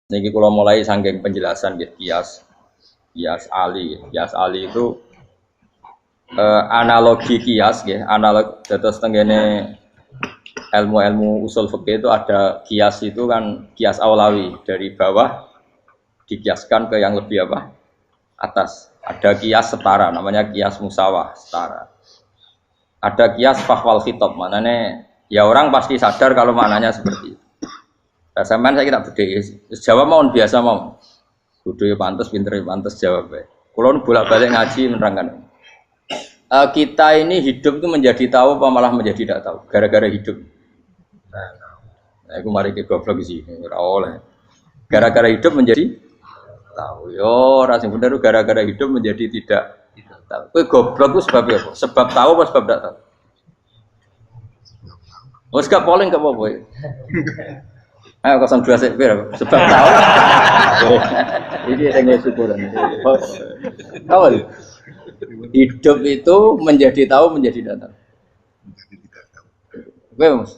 Niki kalau mulai sanggeng penjelasan gitu, kias ali. Kias ali itu analogi kias ya, analog terus tenggene ilmu-ilmu usul fikih itu ada kias itu kan kias aulawi dari bawah dikiaskan ke yang lebih apa? Atas. Ada kias setara namanya kias musawah setara. Ada kias fahwal khitab, maknanya ya orang pasti sadar kalau maknanya seperti itu. Sampean saya kita beda. Jawab mau biasa mau. Kudu ya pantes, pinter ya pantes jawab ya. Kalau bolak-balik ngaji menerangkan. Kita ini hidup itu menjadi tahu apa malah menjadi tidak tahu gara-gara hidup. Nah, aku mari ke goblok sih, ora oleh. Gara-gara hidup menjadi tahu. Yo, ora sing bener gara-gara hidup menjadi tidak tahu. Kowe goblok itu sebab apa? Sebab tahu apa sebab tidak tahu? Wes gak polling gak apa-apa. Ayo 02 sik pira sebab tahu. Ini yang syukuran. Tahu. Hidup itu menjadi tahu menjadi tidak tahu. Oke, Mas.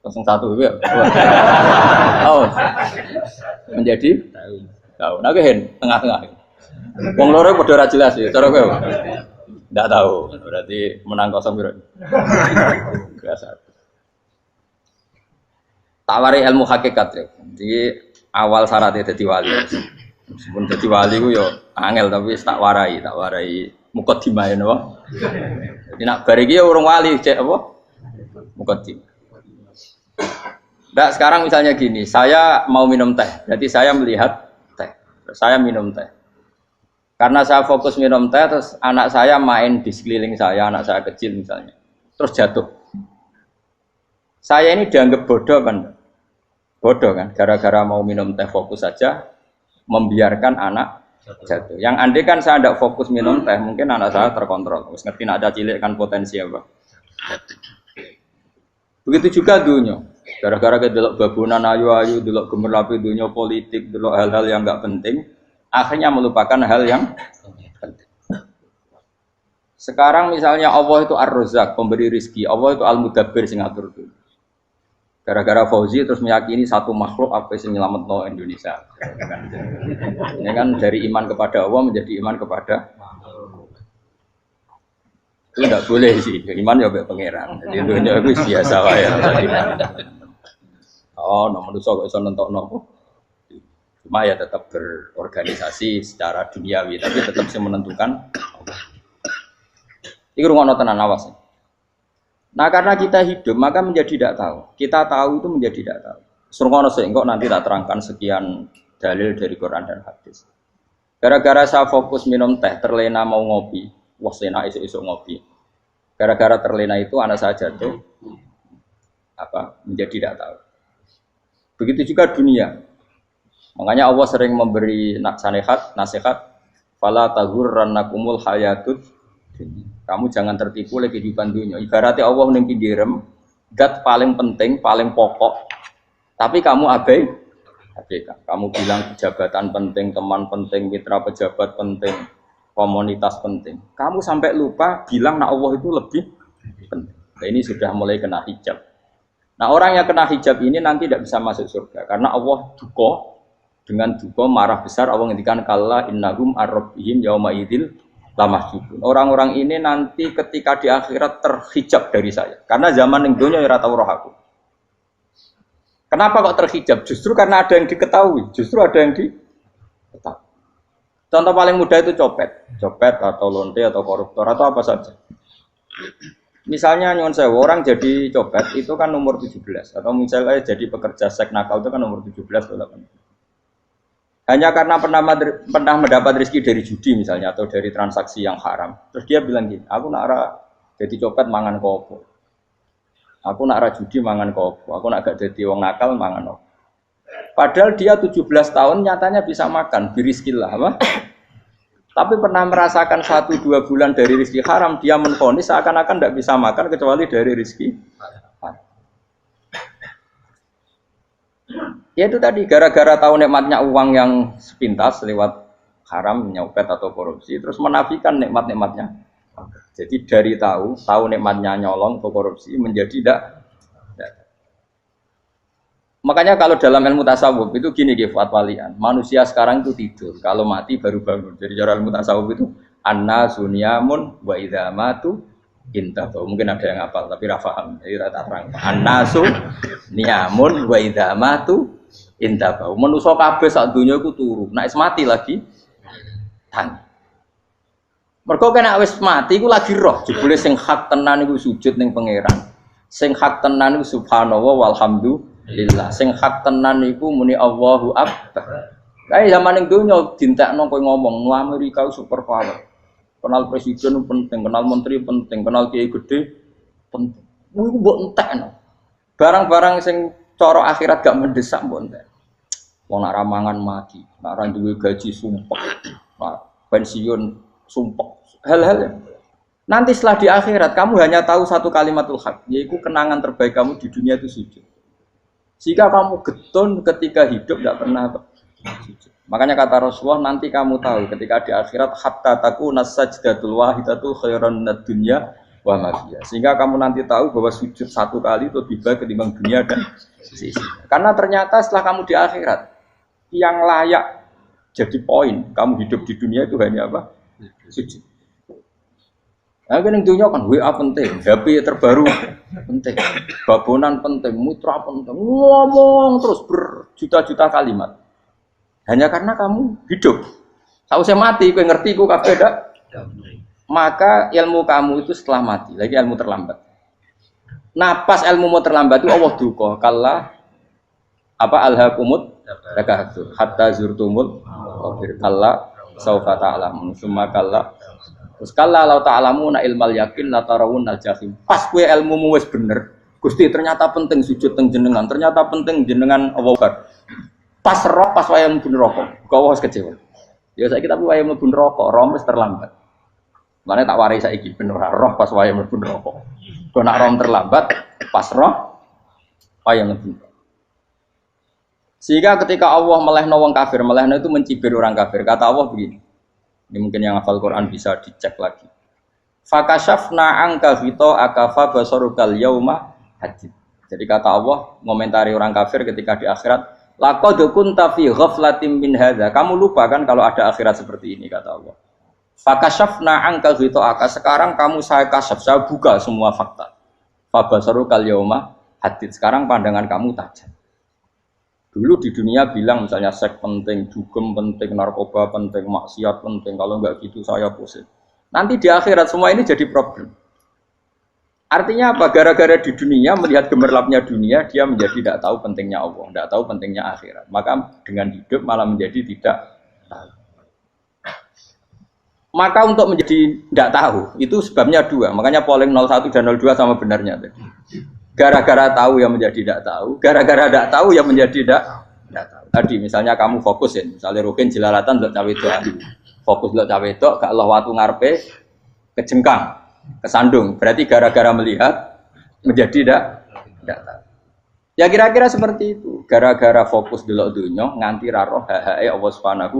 01 ya. Oh. Menjadi tahu. Nah, hen tengah-tengah. Wong loro padha ora jelas ya, cara kowe. Enggak tahu. Berarti menang 0 piro. Biasa. Tawari ilmu hakikat ya. Jadi awal syaratnya jadi wali. Meskipun jadi wali ku yo angel tapi tak warai mukadimah ya napa. Jadi nak bar iki urung wali cek apa? Mukadimah. Nah, sekarang misalnya gini, saya mau minum teh. Berarti saya melihat teh. Saya minum teh. Karena saya fokus minum teh terus anak saya main di sekeliling saya, anak saya kecil misalnya. Terus jatuh. Saya ini dianggap bodoh kan? Bodoh kan? Gara-gara mau minum teh fokus saja, membiarkan anak jatuh. Yang andai kan saya tidak fokus minum teh, mungkin anak saya terkontrol. Terus ngerti nak ada cilik kan potensi apa? Begitu juga dunia. Gara-gara kita delok babunan ayu-ayu, delok gemerlapi dunia politik, delok hal-hal yang enggak penting, akhirnya melupakan hal yang penting. Sekarang misalnya Allah itu Ar-Razzaq, pemberi rizki, Allah itu Al-Mudabbir sing ngatur dunia. Gara-gara Fauzi terus meyakini satu makhluk apa yang nyelametno Indonesia. Ini kan dari iman kepada Allah menjadi iman kepada itu tidak boleh sih. Iman ya be pangeran. Jadi dunia itu biasa wae tadi. Oh, nomor itu kok iso nentokno. Cuma ya tetap berorganisasi secara duniawi tapi tetap sih menentukan. Iki rungono tenan awas. Nah karena kita hidup maka menjadi tidak tahu. Kita tahu itu menjadi tidak tahu. Surungono sih, engkau nanti tak terangkan sekian dalil dari Quran dan hadis. Gara-gara saya fokus minum teh, terlena mau ngopi, wah sena isu-isu ngopi. Gara-gara terlena itu anak saya jatuh, menjadi tidak tahu. Begitu juga dunia. Makanya Allah sering memberi nasihat, fala taghurrannakumul hayatud. Kamu jangan tertipu oleh kehidupan dunia. Ibaratnya Allah ning pinggirem, zat paling penting, paling pokok. Tapi kamu abaikan. Kamu bilang jabatan penting, teman penting, mitra pejabat penting, komunitas penting. Kamu sampai lupa bilang nah Allah itu lebih penting. Nah, ini sudah mulai kena hijab. Nah, orang yang kena hijab ini nanti tidak bisa masuk surga karena Allah dengan duka marah besar Allah ngendikan kalla innahum ar-rabbihim yauma idzil lamahjubun. Orang-orang ini nanti ketika di akhirat terhijab dari saya. Karena zaman yang dunia ya tau roh aku. Kenapa kok terhijab? Justru karena ada yang diketahui. Justru ada yang diketahui. Contoh paling mudah itu copet atau lonte atau koruptor atau apa saja. Misalnya nyuwun sewu orang jadi copet itu kan umur 17 atau misalnya jadi pekerja seks nakal itu kan umur 17 atau 18. Hanya karena pernah mendapat rezeki dari judi misalnya atau dari transaksi yang haram. Terus dia bilang gini, aku nak jadi copet mangan kopo. Aku nak judi mangan kopo. Aku nak gak jadi wong nakal mangan kopo. Padahal dia 17 tahun nyatanya bisa makan, birizkillah apa? Tapi pernah merasakan 1-2 bulan dari rezeki haram, dia menvonis seakan-akan tidak bisa makan kecuali dari rezeki haram. Ya itu tadi gara-gara tahu nikmatnya uang yang sepintas lewat haram, nyopet atau korupsi, terus menafikan nikmat-nikmatnya. Jadi dari tahu nikmatnya nyolong atau korupsi menjadi tidak. Makanya kalau dalam ilmu tasawuf itu gini Gifat Walian, manusia sekarang itu tidur, kalau mati baru bangun. Jadi cara ilmu tasawuf itu anna sunyamun wa idza matu intahu. Mungkin ada yang hafal tapi ra paham. Jadi rata terang. Anna sunyamun wa idza matu intahu. Manusa kabeh sak donya iku turu. Nek mati lagi tangi. Mergo kena wis mati iku lagi roh. Jebule sing hak tenan iku sujud ning pangeran. Sing hak tenan iku subhanallah walhamdulillah. Sing hak tenan iku muni Allahu Akbar. Kae zaman ning donya dintekno kowe ngomong, "Nu Amerika super power." Kenal presiden penting, kenal menteri penting, kenal kiai gede penting. Iku mbok entekno. Barang-barang sing cara akhirat gak mendesak mbok entek. Wong nak ramangan mati, nak ra duwe gaji sumpek. Nak pensiun sumpek. Hal-hal ya. Nanti setelah di akhirat kamu hanya tahu satu kalimatul haq, yaitu kenangan terbaik kamu di dunia itu sujud. Jika kamu getun ketika hidup tidak pernah sujud. Makanya kata Rasulullah nanti kamu tahu ketika di akhirat hatta takuna sajdatul wahidatu khairan minad dunya wa ma fiha. Sehingga kamu nanti tahu bahwa sujud satu kali itu lebih baik ketimbang dunia dan sisi. Karena ternyata setelah kamu di akhirat yang layak jadi poin kamu hidup di dunia itu hanya apa? Sujud. Nah, kan yang dunia kan WA penting, HP terbaru penting, babonan penting, mitra penting, ngomong terus berjuta-juta kalimat. Hanya karena kamu hidup. Kalau saya mati, kau ngerti, kau kabeh dak. Maka ilmu kamu itu setelah mati, lagi ilmu terlambat. Nah, pas ilmu mau terlambat itu Allah duka, kalla apa alhaqumut takahtur hatta zurtumul kalla saufa ta'lamun summa kalla. Terus kalla law ta'lamuna ilmal yakin la tarawunnal jahim. Pas kowe ilmumu wis bener, Gusti ternyata penting sujud teng jenengan, ternyata penting jenengan Allah. Pas roh pas wayah mlebu neraka, kok wis kecewa. Ya saiki tapi wayah mlebu neraka, roh wis terlambat. Mane tak warai saiki ben ora roh pas wayah mlebu neraka. Kok nak roh terlambat, pas roh wayah mlebu. Sehingga ketika Allah melehno wong kafir, melehno itu mencibir orang kafir. Kata Allah begini. Ini mungkin yang hafal Quran bisa dicek lagi. Fakashafna angka fito akafa basarukal yauma hadid. Jadi kata Allah ngomentari orang kafir ketika di akhirat, laqad kunta fi ghaflatin min hadza. Kamu lupa kan kalau ada akhirat seperti ini kata Allah. Fakashafna angka fito aka. Sekarang kamu saya kasaf, saya buka semua fakta. Fa basarukal yauma hadid. Sekarang pandangan kamu tajam. Dulu di dunia bilang misalnya seks penting, dugem penting, narkoba penting, maksiat penting. Kalau enggak gitu saya pusing. Nanti di akhirat semua ini jadi problem. Artinya apa? Gara-gara di dunia melihat gemerlapnya dunia, dia menjadi tidak tahu pentingnya Allah, tidak tahu pentingnya akhirat. Maka dengan hidup malah menjadi tidak tahu. Maka untuk menjadi tidak tahu itu sebabnya dua. Makanya polling 01 dan 02 sama benarnya tadi. Gara-gara tahu yang menjadi tidak tahu, gara-gara tidak tahu yang menjadi tidak tahu. Tadi misalnya kamu fokus ya, misalnya Rukin jelalatan untuk cawe itu, fokus untuk cawe itu, gak Allah waktu ngarepe kejengkang, kesandung. Berarti gara-gara melihat menjadi tidak tahu. Ya kira-kira seperti itu. Gara-gara fokus delok dunya nganti roh hae Allah Subhanahu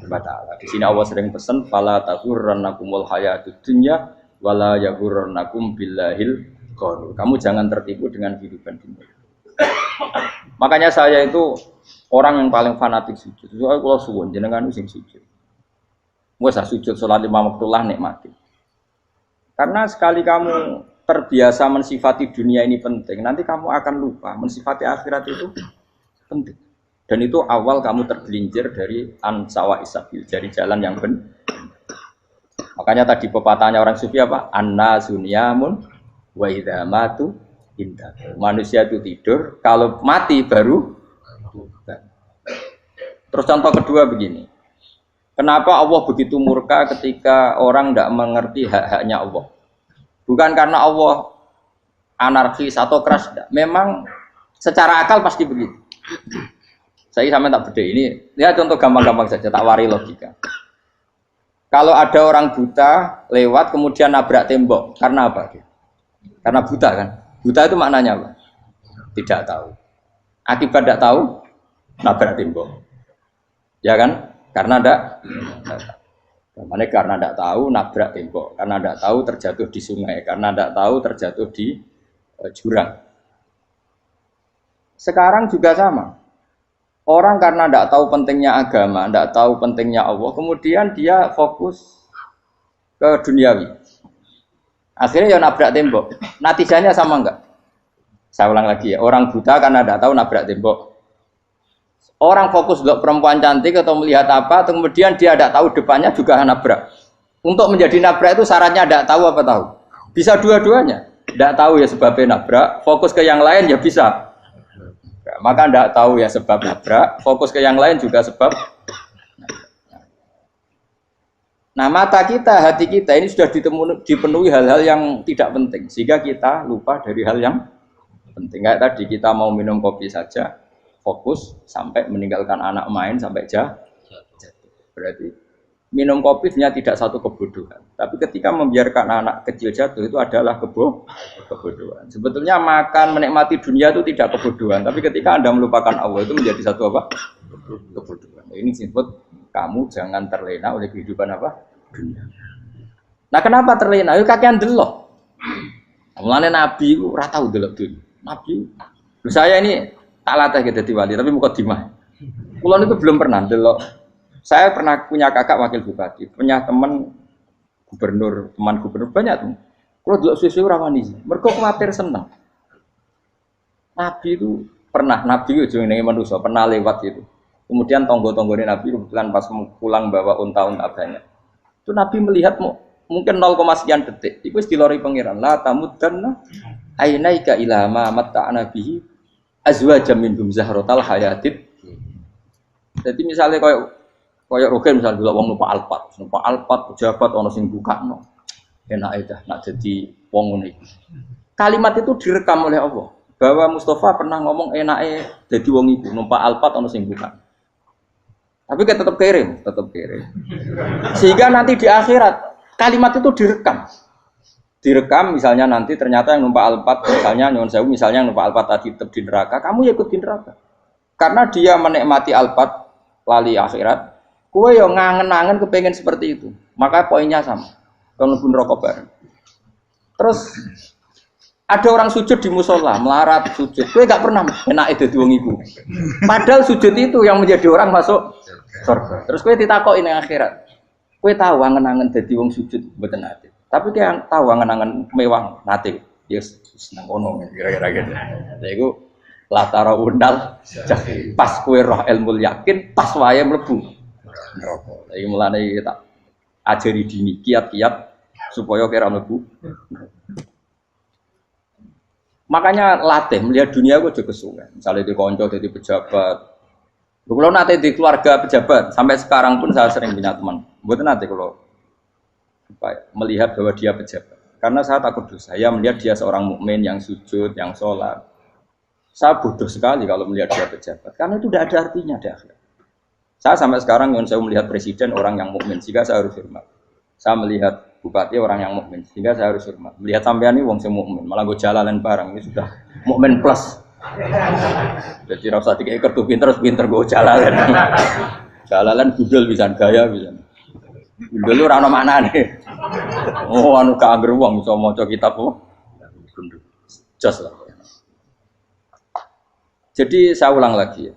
wa taala. Di sini Allah sering pesan fala taghurrannakumul hayatud dunya wala yaghurrannakum billahil. Kamu jangan tertipu dengan kehidupan dunia. Makanya saya itu orang yang paling fanatik sujud. Soalnya kalau suwun jenengan sing sujud. Wes sujud salat 5 waktu lah nikmati. Karena sekali kamu terbiasa mensifati dunia ini penting, nanti kamu akan lupa mensifati akhirat itu penting. Dan itu awal kamu tergelincir dari ansawa isabil, dari jalan yang benar. Makanya tadi pepatahnya orang sufi apa? Anna sunyamun wa idza matu indah. Manusia itu tidur, kalau mati baru. Terus contoh kedua begini. Kenapa Allah begitu murka ketika orang tidak mengerti hak-haknya Allah? Bukan karena Allah anarkis atau keras, tidak. Memang secara akal pasti begitu. Saya sampai tak beda ini. Lihat contoh gampang-gampang saja, tak wari logika. Kalau ada orang buta lewat kemudian nabrak tembok, karena apa? Karena buta kan? Buta itu maknanya apa? Tidak tahu. Akibat tidak tahu, nabrak tembok. Ya kan? Karena tidak tahu. Karena tidak tahu, nabrak tembok. Karena tidak tahu, terjatuh di sungai. Karena tidak tahu, terjatuh di jurang. Sekarang juga sama. Orang karena tidak tahu pentingnya agama, tidak tahu pentingnya Allah, kemudian dia fokus ke duniawi. Akhirnya ya nabrak tembok. Natijanya sama enggak? Saya ulang lagi ya, orang buta karena tidak tahu nabrak tembok. Orang fokus untuk perempuan cantik atau melihat apa, atau kemudian dia tidak tahu depannya juga nabrak. Untuk menjadi nabrak itu syaratnya tidak tahu apa tahu. Bisa dua-duanya. Tidak tahu ya sebabnya nabrak, fokus ke yang lain ya bisa. Maka tidak tahu ya sebab nabrak, fokus ke yang lain juga sebab. Nah mata kita, hati kita ini sudah dipenuhi hal-hal yang tidak penting, sehingga kita lupa dari hal yang penting. Kayak tadi kita mau minum kopi saja, fokus sampai meninggalkan anak main sampai jatuh. Berarti minum kopi sebenarnya tidak satu kebodohan, tapi ketika membiarkan anak kecil jatuh itu adalah kebodohan. Sebetulnya makan menikmati dunia itu tidak kebodohan, tapi ketika Anda melupakan Allah itu menjadi satu apa? Kebodohan. Ini disebut kamu jangan terlena oleh kehidupan apa? Dunia. Nah kenapa terlena? Itu kakean delok. Mulane Nabi itu ora tau delok dunia. Nabi, saya ini tak latih gitu di wali, tapi mukadimah. Kulon itu belum pernah delok. Saya pernah punya kakak wakil bupati, punya teman gubernur banyak tuh. Kalau dulu susu ramani, mereka khawatir senang. Nabi itu pernah, Nabi itu yang manusia pernah lewat itu. Kemudian tonggo-tonggonya Nabi kebetulan pas pulang bawa unta-unta banyak. Itu Nabi melihat mungkin 0, sekian detik. Itu dilori pangeran. La tamuddanna ainaika ila ma matta'na bihi azwajan minhum zahratal hayatid. Jadi misalnya kayak Rogen misalnya dulu wong numpak Alphard pejabat ono sing bukakno. Enak itu nak jadi wong ngene iki. Kalimat itu direkam oleh Allah bahwa Mustafa pernah ngomong enake dadi wong iku numpak Alphard ono sing buka. Tapi kita tetap kirim. Sehingga nanti di akhirat kalimat itu direkam misalnya nanti ternyata yang numpak Alphard misalnya nyuwun sewu misalnya yang numpak Alphard tadi tetap di neraka, kamu ya ikut di neraka. Karena dia menikmati Alphard lali akhirat. Kue yang ngangen-ngangen kepengen seperti itu, maka poinnya sama. Kalau pun rokok bareng. Terus ada orang sujud di musola, melarat sujud. Kue gak pernah enak itu wong ibu. Padahal sujud itu yang menjadi orang masuk surga. Terus kue ditakoki ning akhirat. Kue tahu angen-angen dadi wong sujud mboten nate. Tapi kue tahu angen-angen mewah nate. Yes, seneng ono kira-kira gitu. Lha iku latara undal pas kue roh ilmu yakin pas wae mlebu neraka. Iki mulane kita ajari dini kiat-kiat supaya kira mlebu. Makanya latih melihat dunia gue juga kesuwen. Misalnya di konco jadi pejabat. Kalau nanti di keluarga pejabat sampai sekarang pun saya sering punya teman. Buat nanti kalau melihat bahwa dia pejabat. Karena saya takut dosa. Saya melihat dia seorang mukmin yang sujud, yang sholat. Saya bodoh sekali kalau melihat dia pejabat. Karena itu tidak ada artinya di akhirat. Saya sampai sekarang yang saya melihat presiden orang yang mukmin, sehingga saya harus hormat. Saya melihat bupati orang yang mukmin, sehingga saya harus hormat. Melihat sampean ini wong sing mukmin, malah gue jalalan bareng ini sudah mukmin plus. Jadi rasa tiga kartu pinter gue jalalan. Jalalan gudul bisa gaya bisa. Gudul lu rano mana nih? Oh anu keangger wong bisa maca kitab kok. Jos lah. Jadi saya ulang lagi ya.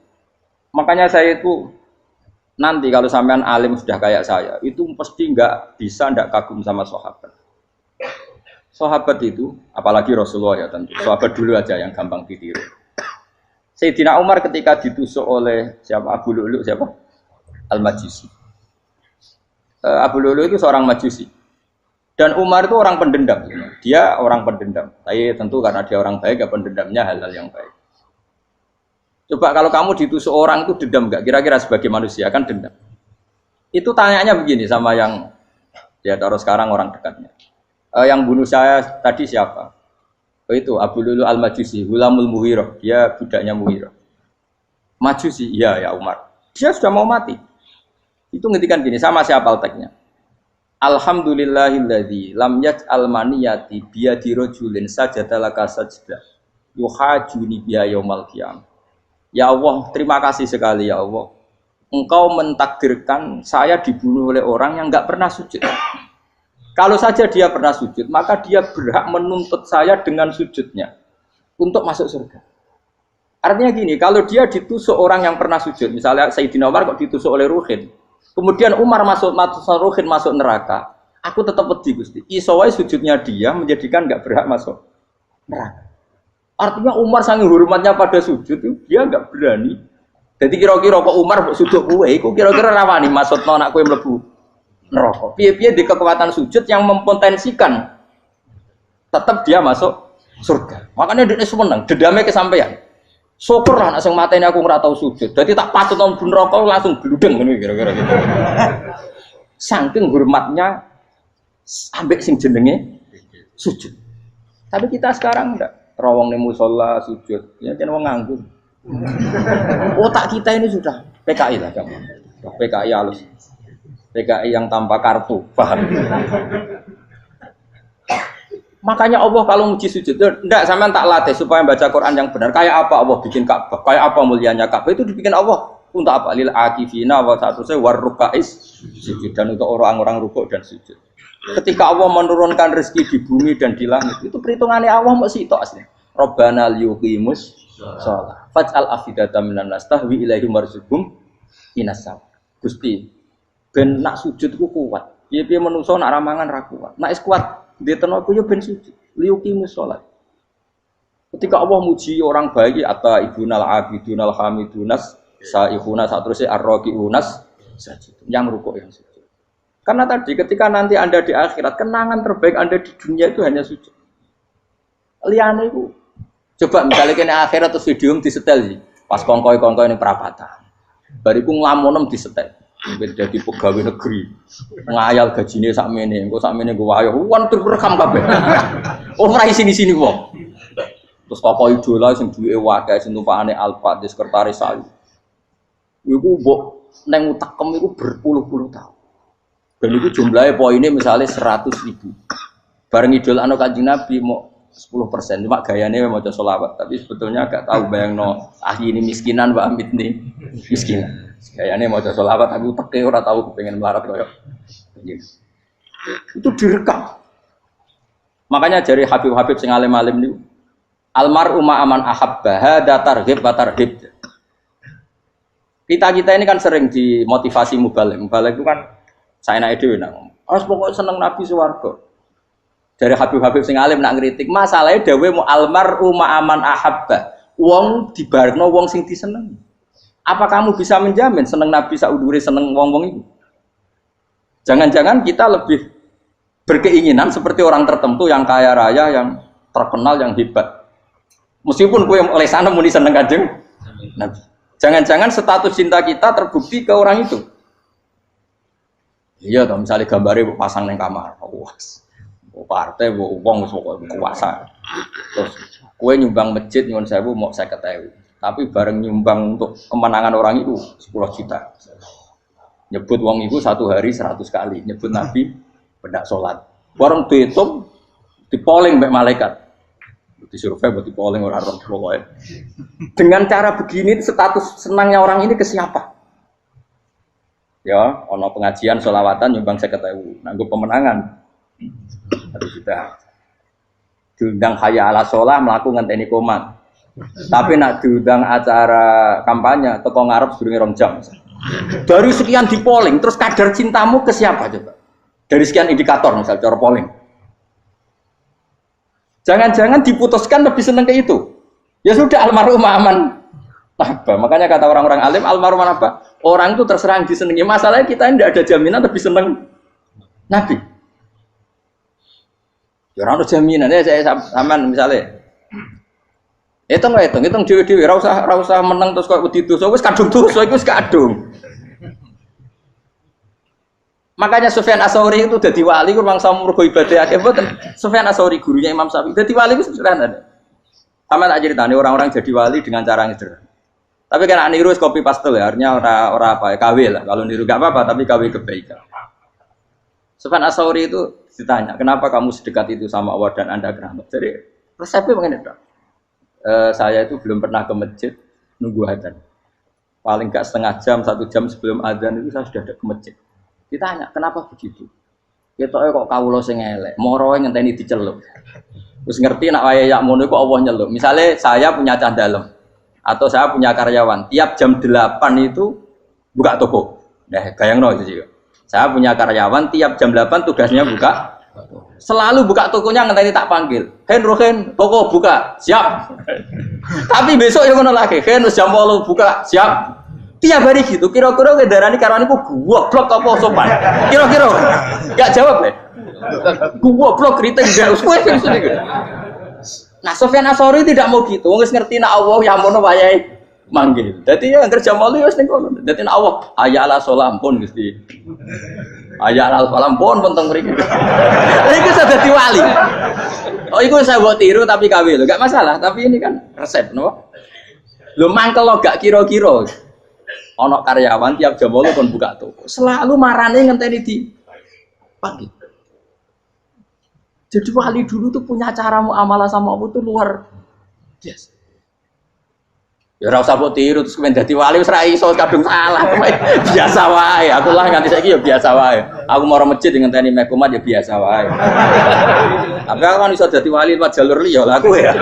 Makanya saya itu nanti kalau sampean alim sudah kayak saya, itu pasti nggak kagum sama sahabat. Sahabat itu, apalagi Rasulullah ya tentu. Sahabat dulu aja yang gampang ditiru. Sayyidina Umar ketika ditusuk oleh siapa Abu Lu'lu siapa? Al-Majusi. Abu Lu'lu itu seorang Majusi. Dan Umar itu orang pendendam. Dia orang pendendam. Tapi tentu karena dia orang baik, ya pendendamnya hal-hal yang baik. Coba kalau kamu ditusuk orang itu dendam nggak? Kira-kira sebagai manusia kan dendam. Itu tanyanya begini sama yang ya taruh sekarang orang dekatnya. Yang bunuh saya tadi siapa? Oh itu Abu Lu'lu Al-Majusi, Gulamul Mughirah. Dia budaknya Mughirah. Majusi, iya ya Umar. Dia sudah mau mati. Itu ngetikan gini, sama siapa alteknya? Alhamdulillahilladzi lam yaj'al maniyati biyadi rajulin sajadalaka sajdah yuhajuni biya yaumal qiyamah. Ya Allah, terima kasih sekali ya Allah. Engkau mentakdirkan saya dibunuh oleh orang yang enggak pernah sujud. Kalau saja dia pernah sujud, maka dia berhak menuntut saya dengan sujudnya untuk masuk surga. Artinya gini, kalau dia ditusuk orang yang pernah sujud, misalnya Sayyidina Umar kok ditusuk oleh Ruhin, kemudian Umar masuk Ruhin masuk neraka, aku tetap pedih Gusti. Isowai sujudnya dia menjadikan nggak berhak masuk neraka. Artinya Umar sangat hormatnya pada sujud itu dia nggak berani. Jadi kira-kira kok Umar sujud kue, itu kira-kira rawani maksud anak kue mlebu neraka. Piye-piye di kekuatan sujud yang mempotensikan tetap dia masuk surga. Makanya dia seneng, dedame kesampaian. Syukur lah nak sing mateni aku ora tau sujud. Dadi tak patut nang neraka langsung bludeng ngene kira-kira gitu. Saking hormatnya ambek sing jenenge sujud. Tapi kita sekarang enggak rawong ning musala sujud. Ya jan wong nganggur. Otak kita ini sudah PKI lah kamu. PKI halus. PKI yang tanpa kartu, paham? Makanya Allah kalau muji sujud, enggak sampean tak latih supaya baca Quran yang benar. Kayak apa Allah bikin Ka'bah? Kayak apa mulianya Ka'bah? Itu dibikin Allah untuk apa? Lil akifina wa ta'tusai warrukais sujud, dan untuk orang-orang rukuk dan sujud. Ketika Allah menurunkan rezeki di bumi dan di langit, itu perhitungannya Allah masih itu asli. Rabbana liyuqimus shalah faj'al afidatan minan nas tahwi ilaihim warzuqhum minas sam. Gusti, ben nak sujud ku kuat. Piye-piye menungso nak ramangan ra kuat. Nak is kuat di tenok yo ben sujud, liyuqimus shalah. Ketika Allah muji orang baik atau ibunal abidunal hamidunas saihuna satrusé arraqiunas sajid. Yang rukuk yang sujud. Karena tadi ketika nanti Anda di akhirat, kenangan terbaik Anda di dunia itu hanya sujud. Liyane iku coba misalnya kene akhirat terus video disetel sih. Pas kongkoi-kongkoi ini perapatan. Bariku nglamonem disetel. Jadi pegawai negeri. Ngayal gajine sakmene, engko sakmene nggo wayo. Wan terekam kabeh. Oh ora sini-sini wong. Terus tokoh idola sing duwe wae sing tumpakane Alfa di sekretaris saya. Iku mbok neng utakem iku berpuluh-puluh tahun. Dan itu jumlahnya poinnya misalnya 100.000. Bareng idol anu Kanjeng Nabi mau 10%, cuma gayanya mau coba sholawat, tapi sebetulnya agak tahu bayang no ahli ini miskinan, Mbak Amit nih miskinan. Gayanya mau coba sholawat, tapi teke orang tahu pengen melarat koyok. Itu direkam. Makanya dari Habib-Habib sing alim-alim nih, almar'u ma'aman ahabba hada targhib wa tarhib. Kita ini kan sering dimotivasi mubaligh. Mubaligh itu kan saya naik dhewe nang. Harus pokoknya seneng Nabi swarga. Dari Habib-Habib sing alim nak ngritik, masalahnya dawe mu almar'u ma'aman ahabba. Wong dibarno wong sing diseneng. Apa kamu bisa menjamin seneng Nabi saudure seneng wong-wong itu? Jangan-jangan kita lebih berkeinginan seperti orang tertentu yang kaya raya, yang terkenal, yang hebat. Meskipun kowe oleh sana muni seneng Kanjeng Nabi. Jangan-jangan status cinta kita terbukti ke orang itu. Iya, toh misalnya gambarnya pasang neng kamar, puas. Partai, uang, kuasa. Terus, kue nyumbang masjid, nyumbang sewu, mau 50.000. Tapi bareng nyumbang untuk kemenangan orang itu 10 juta. Nyebut uang itu satu hari 100 kali. Nyebut Nabi, benda sholat. Bareng dihitung, dipoling mbak malaikat. Disurvei buat dipoling orang-orang pokoknya. Dengan cara begini, status senangnya orang ini ke siapa? Ya, ono pengajian sholawatan nyumbang 50.000. Nanggup pemenangan. Harus sudah diundang hayya ala sholah melakukan ngenteni komat. Tapi nak diundang acara kampanye teko ngarep sedurunge 2 jam. Dari sekian di polling, terus kadar cintamu ke siapa coba? Dari sekian indikator misal cara polling. Jangan-jangan diputuskan lebih seneng ke itu. Ya sudah almarhum aman. Apa? Makanya kata orang-orang alim almarhum apa? Orang itu terserah disenangi. Masalahnya kita tidak ada jaminan lebih seneng Nabi. Ya orang jaminan ya saya aman misalnya. Hitung dewi-dewi, ra usah menang terus kok wedi dosa, wis kadung dosa iku wis kadung. Makanya Sufyan Ats-Tsauri itu dadi wali ku mangsa mergo ibadah akeh mboten. Sufyan Ats-Tsauri gurunya Imam Syafi'i. Dadi wali itu sederhana. Sama tak ceritane orang-orang jadi wali dengan cara yang sederhana. Tapi kan niru copy paste ya, artinya ora apa ya, KW lah. Kalau niru gak apa-apa, tapi KW kebaikan. Sufyan Ats-Tsauri itu ditanya, kenapa kamu sedekat itu sama Allah dan Anda keramat? Jadi resepnya mengenai itu. Saya itu belum pernah ke masjid nunggu adzan. Paling enggak setengah jam, 1 jam sebelum adzan itu saya sudah ada ke masjid. Ditanya, kenapa begitu? Ketoke kok kawula sing elek, moroe ngenteni diceluk. Terus ngerti nak wayahe yak ngono kok Allah nyeluk. Misalnya saya punya cah dalem. Atau saya punya karyawan, tiap jam 8 itu buka toko. Nah, bayangno itu sih. Saya punya karyawan, tiap jam 8 tugasnya buka. Selalu buka tokonya ngenteni tak panggil. Rohen, toko buka, siap. Tapi besok yang ngono lagi, jam 8 buka, siap. Tiap hari gitu, kira-kira kendaraan karyawan itu goblok apa sopan? Kira-kira enggak jawab deh. Goblok kritik enggak usah gitu. Nah, Sofyan Asori tidak mau gitu. Wong wis ngerti nek Allah ya mono wayahe manggil. Dadi ya kerja malu wis ning kono. Dadi nek Allah hayya ala sholam pun Gusti. Hayya ala sholam pun teng mriki. Iku sudah dadi wali. Oh, iku saya buat tiru tapi KW lho. Enggak masalah, tapi ini kan resep, no. Lho mangkel lo gak kira-kira. Ana karyawan tiap jam 8 kon buka toko. Selalu marane ngenteni di pagi. Jadi wali dulu tuh punya cara muamalah sama Allah tuh luar biasa. Ya ora usah mbok tiru terus kemen dadi wali wis ra iso kadung salah. Biasa wae. Aku lah nganti saiki ya biasa wae. Aku mau masjid ngenteni mek umat ya biasa wae. Tapi aku kan iso dadi wali lewat jalur liya lah aku ya.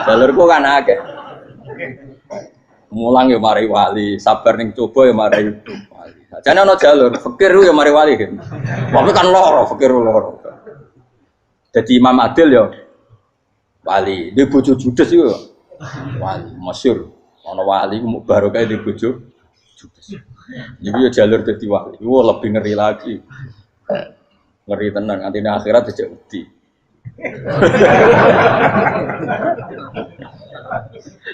Jalurku kan akeh. Mulang ya mari wali, sabar ning coba ya mari wali. Jane ana jalur fikir ya mari wali. Tapi kan loro, fikir loro. Jadi Imam Adil ya wali, di bojo judes itu wali, masyhur. Ana wali baru kayak di bojo judes. Jadi ya jalur jadi wali, lebih ngeri lagi. Ngeri tenan, nanti di akhirat aja wedi.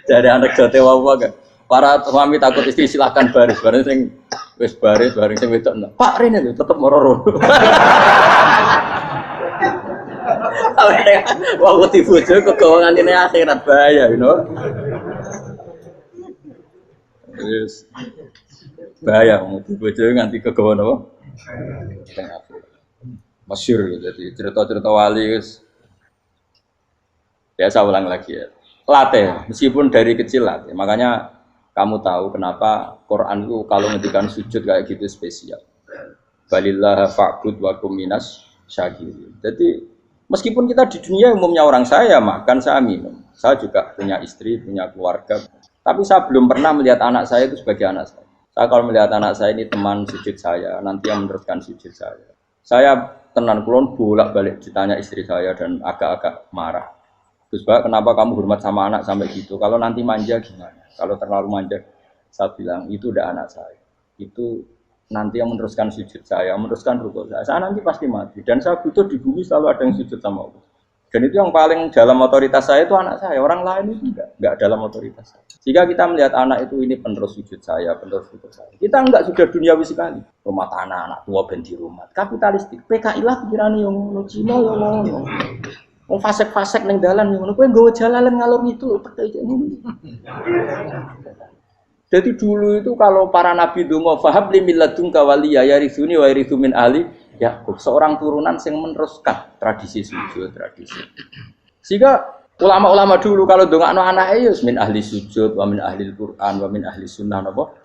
Jadi anak jote apa gak? Para suami takut istri silahkan baris, bareng sing wis baris, bareng sing wedok. Pak Rene lho tetep mororo. Wah, di bojo kegawangan ini akhirat bahaya, you know. Yes. Bahaya, di bojo nganti kegawan apa? Masyhur gitu. Jadi cerita-cerita wali guys. Biasa ulang lagi ya. Latih, meskipun dari kecil latih. Makanya kamu tahu kenapa Quran itu kalau ngendikan sujud kayak gitu spesial. Balillah fa'bud wa kum minas syakirin. Jadi meskipun kita di dunia umumnya orang saya makan, saya minum. Saya juga punya istri, punya keluarga. Tapi saya belum pernah melihat anak saya itu sebagai anak saya. Saya kalau melihat anak saya ini teman sujud saya, nanti yang meneruskan sujud saya. Saya tenan kulon bolak-balik ditanya istri saya dan agak-agak marah. Terus Pak, kenapa kamu hormat sama anak sampai gitu? Kalau nanti manja gimana? Kalau terlalu manja, saya bilang itu udah anak saya. Itu nanti yang meneruskan sujud saya, meneruskan rukuk saya nanti pasti mati. Dan saya butuh di bumi selalu ada yang sujud sama Allah. Dan itu yang paling dalam otoritas saya itu anak saya. Orang lain itu enggak dalam otoritas saya. Jika kita melihat anak itu ini penerus sujud saya, penerus rukuk saya. Kita enggak sudah duniawi sekali. Rumah tanah, anak tua ben di rumah. Kapitalistik. PKI lah pikiran yang ngono, Cina yang ngono. Wong fasek-fasek ning dalan yang ngono. Kowe nggawa jalalan ngalor itu PKI ngono. Jadi dulu itu kalau para nabi donga fahab li milladunka waliya yarithuni wa yarithu min ahli Yakub, seorang turunan yang meneruskan tradisi sujud, tradisi. Sehingga ulama-ulama dulu kalau dongakno anake ya min ahli sujud, wa min ahli Al-Qur'an, wa min ahli sunnah napa.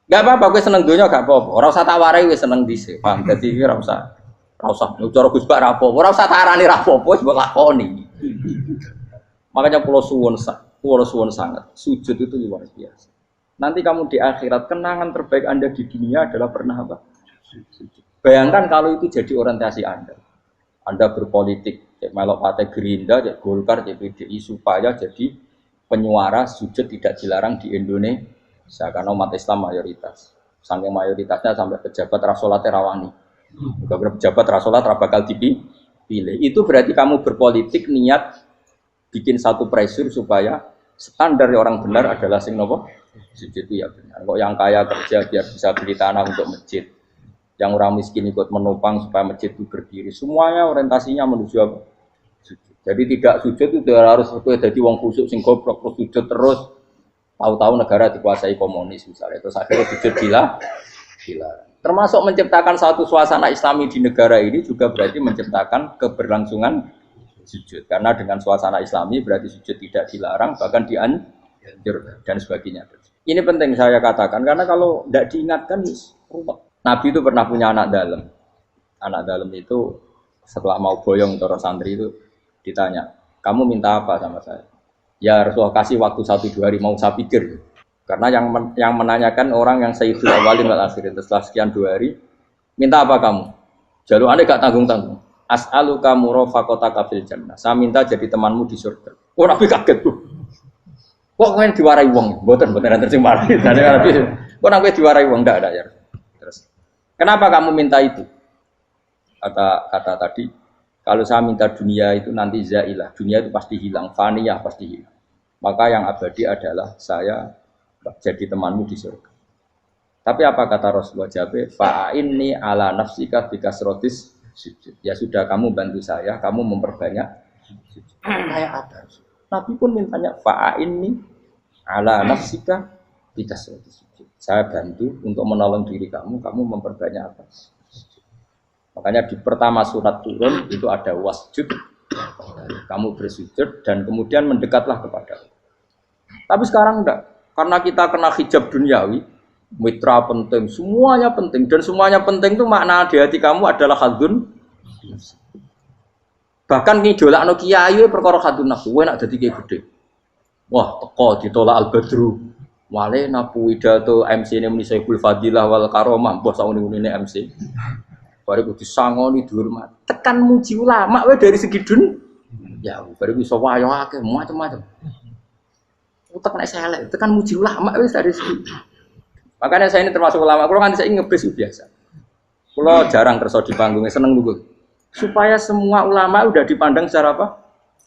Enggak apa-apa kowe seneng donya gak apa-apa. Ora usah tak warai wis seneng dhisik. Paham? Dadi ora usah cara Gus Bak ra apa-apa. Ora usah tak arani ra apa-apa wis mbok lakoni. Makanya kula suwun sangat, sujud itu luar biasa. Nanti kamu di akhirat, kenangan terbaik Anda di dunia adalah pernah apa? Bayangkan kalau itu jadi orientasi Anda. Anda berpolitik, cek melok partai Gerindra, cek Golkar, cek PDI supaya jadi penyuara sujud tidak dilarang di Indonesia karena umat Islam mayoritas. Saking mayoritasnya sampai pejabat rasolat rawani. Beberapa pejabat rasolat bakal dipilih. Itu berarti kamu berpolitik niat bikin satu pressure supaya standar orang benar adalah sing nopo. Sujud itu ya benar. Kok yang kaya kerja biar bisa beli tanah untuk masjid. Yang orang miskin ikut menopang supaya masjid itu berdiri. Semuanya orientasinya menuju apa? Sujud. Jadi tidak sujud itu harus jadi wong khusyuk sing goblok terus sujud terus. Tahu-tahu negara dikuasai komunis misalnya. Terus akhirnya sujud gila. Termasuk menciptakan satu suasana Islami di negara ini juga berarti menciptakan keberlangsungan sujud. Karena dengan suasana Islami berarti sujud tidak dilarang bahkan dianjur dan sebagainya. Ini penting saya katakan karena kalau tidak diingatkan ruwet. Nabi itu pernah punya anak dalam. Anak dalam itu setelah mau boyong terus santri itu ditanya, kamu minta apa sama saya? Ya Rasulullah kasih waktu 1-2 hari mau saya pikir. Karena yang menanyakan orang yang sayyidul awalin wal akhirin. Setelah sekian 2 hari, minta apa kamu? Jalur Anda gak tanggung-tanggung. As'aluka murafaqataka fil jannah. Saya minta jadi temanmu di surga. Oh Nabi kaget tuh. Kok kalian diwarai wong? Mboten nanti sing mari. Nabi, kok Nabi diwarai wong ndak ada ya. Terus, kenapa kamu minta itu? Kata tadi, kalau saya minta dunia itu nanti zailah. Dunia itu pasti hilang, faniyah pasti hilang. Maka yang abadi adalah saya jadi temanmu di surga. Tapi apa kata Rasulullah Jabir? Fa'inni ala nafsika bikasrotis sujud. Ya sudah kamu bantu saya, kamu memperbanyak sujud. Kayak apa? Nabi pun mintanya fa'inni ala nafsika bikasrotis sujud. Saya bantu untuk menolong diri kamu, kamu memperbanyak apa? Makanya di pertama surat turun itu ada wasjud, kamu bersujud dan kemudian mendekatlah kepada Allah. Tapi sekarang enggak, karena kita kena hijab duniawi, mitra penting, semuanya penting dan semuanya penting itu makna di hati kamu adalah hadun. Bahkan ngidolakno kiai perkara hadun nafsu, kowe nak dadi kiai gede. Wah, teko ditolak al-badru. Wale napu pidato MC ne muni Syekhul Fadilah wal Karomah, mbah sakmene MC. Baru disangoni dihormat. Tekan muji ulama wae dari segi ya baru bisa wayo akeh macam-macam. Utek nek selek, tekan muji ulama wis dari segi. Makanya saya ini termasuk ulama, kalau nanti saya ngebis biasa. Kalau jarang kerso di panggungnya, seneng dulu. Supaya semua ulama udah dipandang secara apa?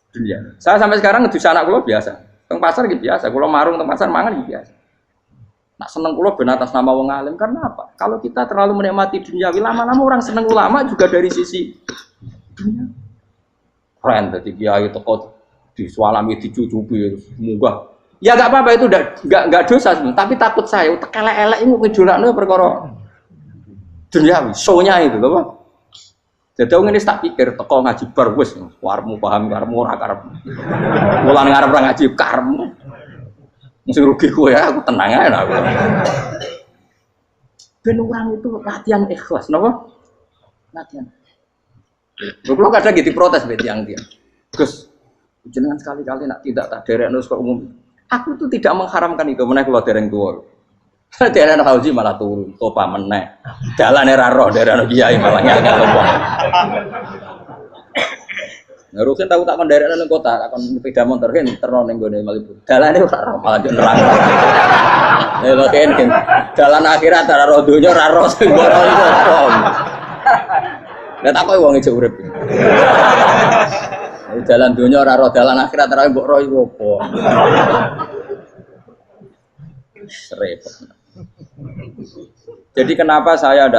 Dunia. Saya sampai sekarang ngedus anak kalau biasa. Teng pasar gitu biasa, kalau marung teng pasar mangan gitu biasa. Nak seneng kulo ben atas nama wong alim karena apa? Kalau kita terlalu menikmati dunia, lama-lama orang seneng ulama juga dari sisi dunia. Keren tadi kiai teko disualami dicucupi munggah. Ya enggak apa-apa itu enggak dosa tapi takut saya elek-elek ini ngidolakno perkara duniawi, show-nya itu lho. Jadi wong ini tak pikir teko ngaji bar wis warmu paham karmu ora karep. Mulan ngarep ora ngaji karmu. Mesti rugi kowe ya, aku tenang aja aku. Ben orang itu latihan ikhlas, napa? Latihan. Kalau kadang gitu protes be tiang-tiang. Gus, jenengan sekali-kali nak tidak tak derekno ke umum. Aku tuh tidak mengharamkan itu, meneh kula dereng tuwa. Dereng haji malah turun, topa meneh. Dalane ra roh derekno kiai malah ngangel wong. Ngarusin tahu tak mendarat nang kota, akan sepeda motor kan terno ning gone Malibu. Dalane ora malah nerang. Ya lho kan. Dalan akhirat ora ro donya ora ro sing ora iso. Lah tak koyo wong ijo urip. Dalan donya ora ro dalan akhirat ora mbok ro iku apa. Repot. Jadi kenapa saya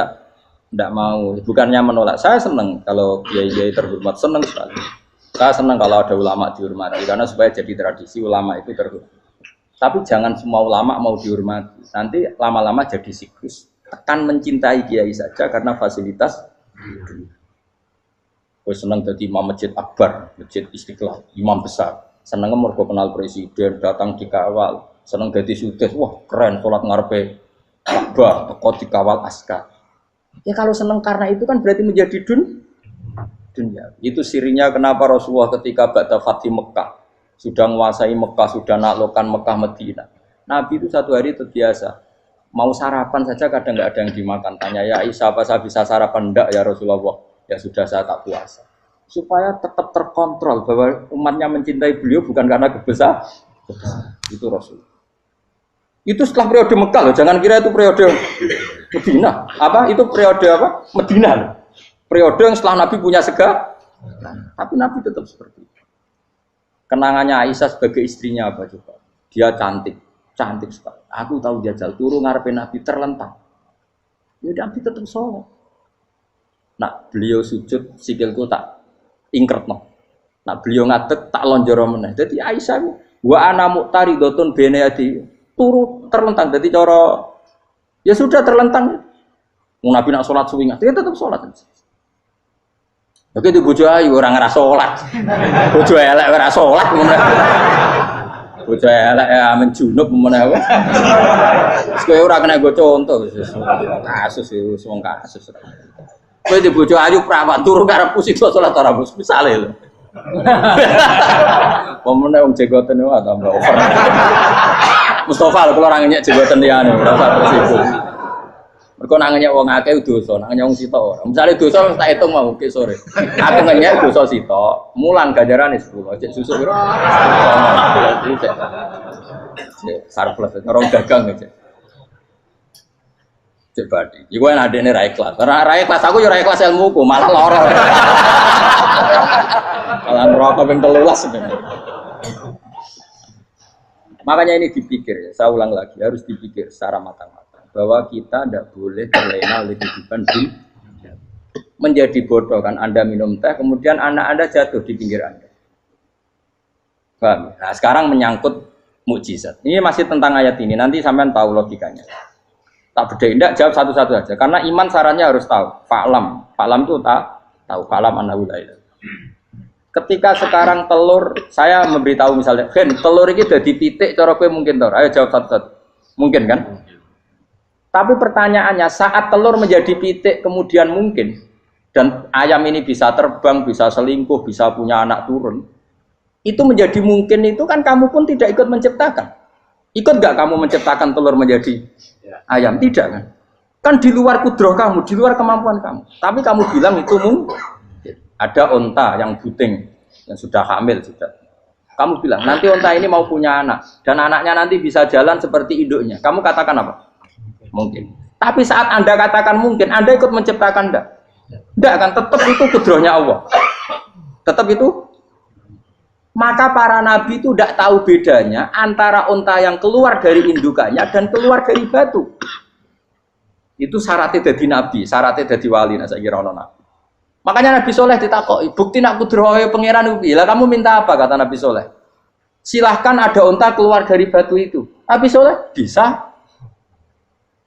ndak mau, bukannya menolak, saya senang kalau kiai-kiai terhormat, senang sekali. Saya senang kalau ada ulama dihormati, karena supaya jadi tradisi ulama itu terhormat. Tapi jangan semua ulama mau dihormati, nanti lama-lama jadi siklus. Tekan mencintai kiai saja karena fasilitas. Gue senang jadi imam masjid akbar, masjid Istiqlal, imam besar. Senang mergo kenal presiden, datang dikawal. Senang jadi sudhes, wah keren, sholat ngarepe Ka'bah, teko dikawal askar. Ya kalau senang karena itu kan berarti menjadi dunia. Itu sirinya kenapa Rasulullah ketika ba'da Fathi Mekah sudah menguasai Mekah, sudah naklukkan Mekah Madinah. Nabi itu satu hari terbiasa mau sarapan saja kadang nggak ada yang dimakan. Tanya ya Aisyah apa saya bisa sarapan? Enggak ya Rasulullah. Ya sudah saya tak puasa. Supaya tetap terkontrol bahwa umatnya mencintai beliau bukan karena kebesaran. Itu Rasul. Itu setelah periode Mekah loh, jangan kira itu periode Medina. Apa? Itu periode apa? Medina loh. Periode yang setelah Nabi punya segala. Tapi Nabi tetap seperti itu. Kenangannya Aisyah sebagai istrinya apa coba? Dia cantik sekali. Aku tahu dia jauh turun ngarepin Nabi terlentang. Ya Nabi tetap sholat. Nah beliau sujud sikilku tak ingkretno. Nah beliau ngadeg tak lonjoro meneh. Jadi Aisyah wa ana muqtaridotun bene adi turu terlentang. Jadi cara ya sudah terlentang. Nabi nak sholat suwingat, dia tetap sholat. Oke itu bojo ayu orang ngerasa sholat. Bojo elek ora sholat ngono. Bojo elek ya menjunub ngono. Wis kowe ora kena go contoh kasus itu wong kasus. Kowe di bojo ayu prawan turu karep pusi sholat ora bos misale lho. Pemenang wong jenggoten wae tambah over. Mustafa lho kula ora ngenyek jenggoten liyane, ora usah tersinggung. Mergo nang ngenyek wong akeh dosa, nang ngenyek wong sitok ora. Misale dosa tak hitung mau ke sore. Aku ngenyek dosa sitok, mulang ganjarane 10. Cek susuk piro? Sarplus orang dagang aja. Cek badi. Iku kan adene ra ikhlas. Ra ikhlas aku yo ra ikhlas ilmuku, malah lara. Malah neraka ping 13 sebenarnya. Makanya ini dipikir, saya ulang lagi, harus dipikir secara matang-matang bahwa kita tidak boleh terlena oleh kehidupan dunia. Menjadi bodoh kan Anda minum teh, kemudian anak Anda jatuh di pinggir Anda. Paham? Nah sekarang menyangkut mukjizat. Ini masih tentang ayat ini, nanti sampean tahu logikanya. Tak bedain, tidak jawab satu-satu aja. Karena iman sarannya harus tahu. Fa'lam itu tahu. Fa'lam annahu la ilaha. Ketika sekarang telur, saya memberitahu misalnya, Gen, telur ini udah dipitik, cara kowe mungkin tor. Ayo jawab satu-satu. Mungkin kan? Tapi pertanyaannya, saat telur menjadi pitik kemudian mungkin, dan ayam ini bisa terbang, bisa selingkuh, bisa punya anak turun, itu menjadi mungkin itu kan kamu pun tidak ikut menciptakan. Ikut gak kamu menciptakan telur menjadi ayam? Tidak kan? Kan di luar kudroh kamu, di luar kemampuan kamu. Tapi kamu bilang itu mungkin. Ada onta yang buting, yang sudah hamil sudah. Kamu bilang nanti onta ini mau punya anak dan anaknya nanti bisa jalan seperti induknya. Kamu katakan apa? Mungkin. Tapi saat Anda katakan mungkin, Anda ikut menciptakan enggak? Enggak kan? Tetap itu kudrohnya Allah. Tetap itu. Maka para nabi itu tidak tahu bedanya antara onta yang keluar dari indukannya dan keluar dari batu. Itu syaratnya jadi nabi, syaratnya jadi wali. Nah, saya kira ono nabi. Makanya Nabi Soleh ditakoki, bukti nak kudrohe pangeran ubi. Lah kamu minta apa kata Nabi Soleh? Silahkan ada unta keluar dari batu itu. Nabi Soleh bisa.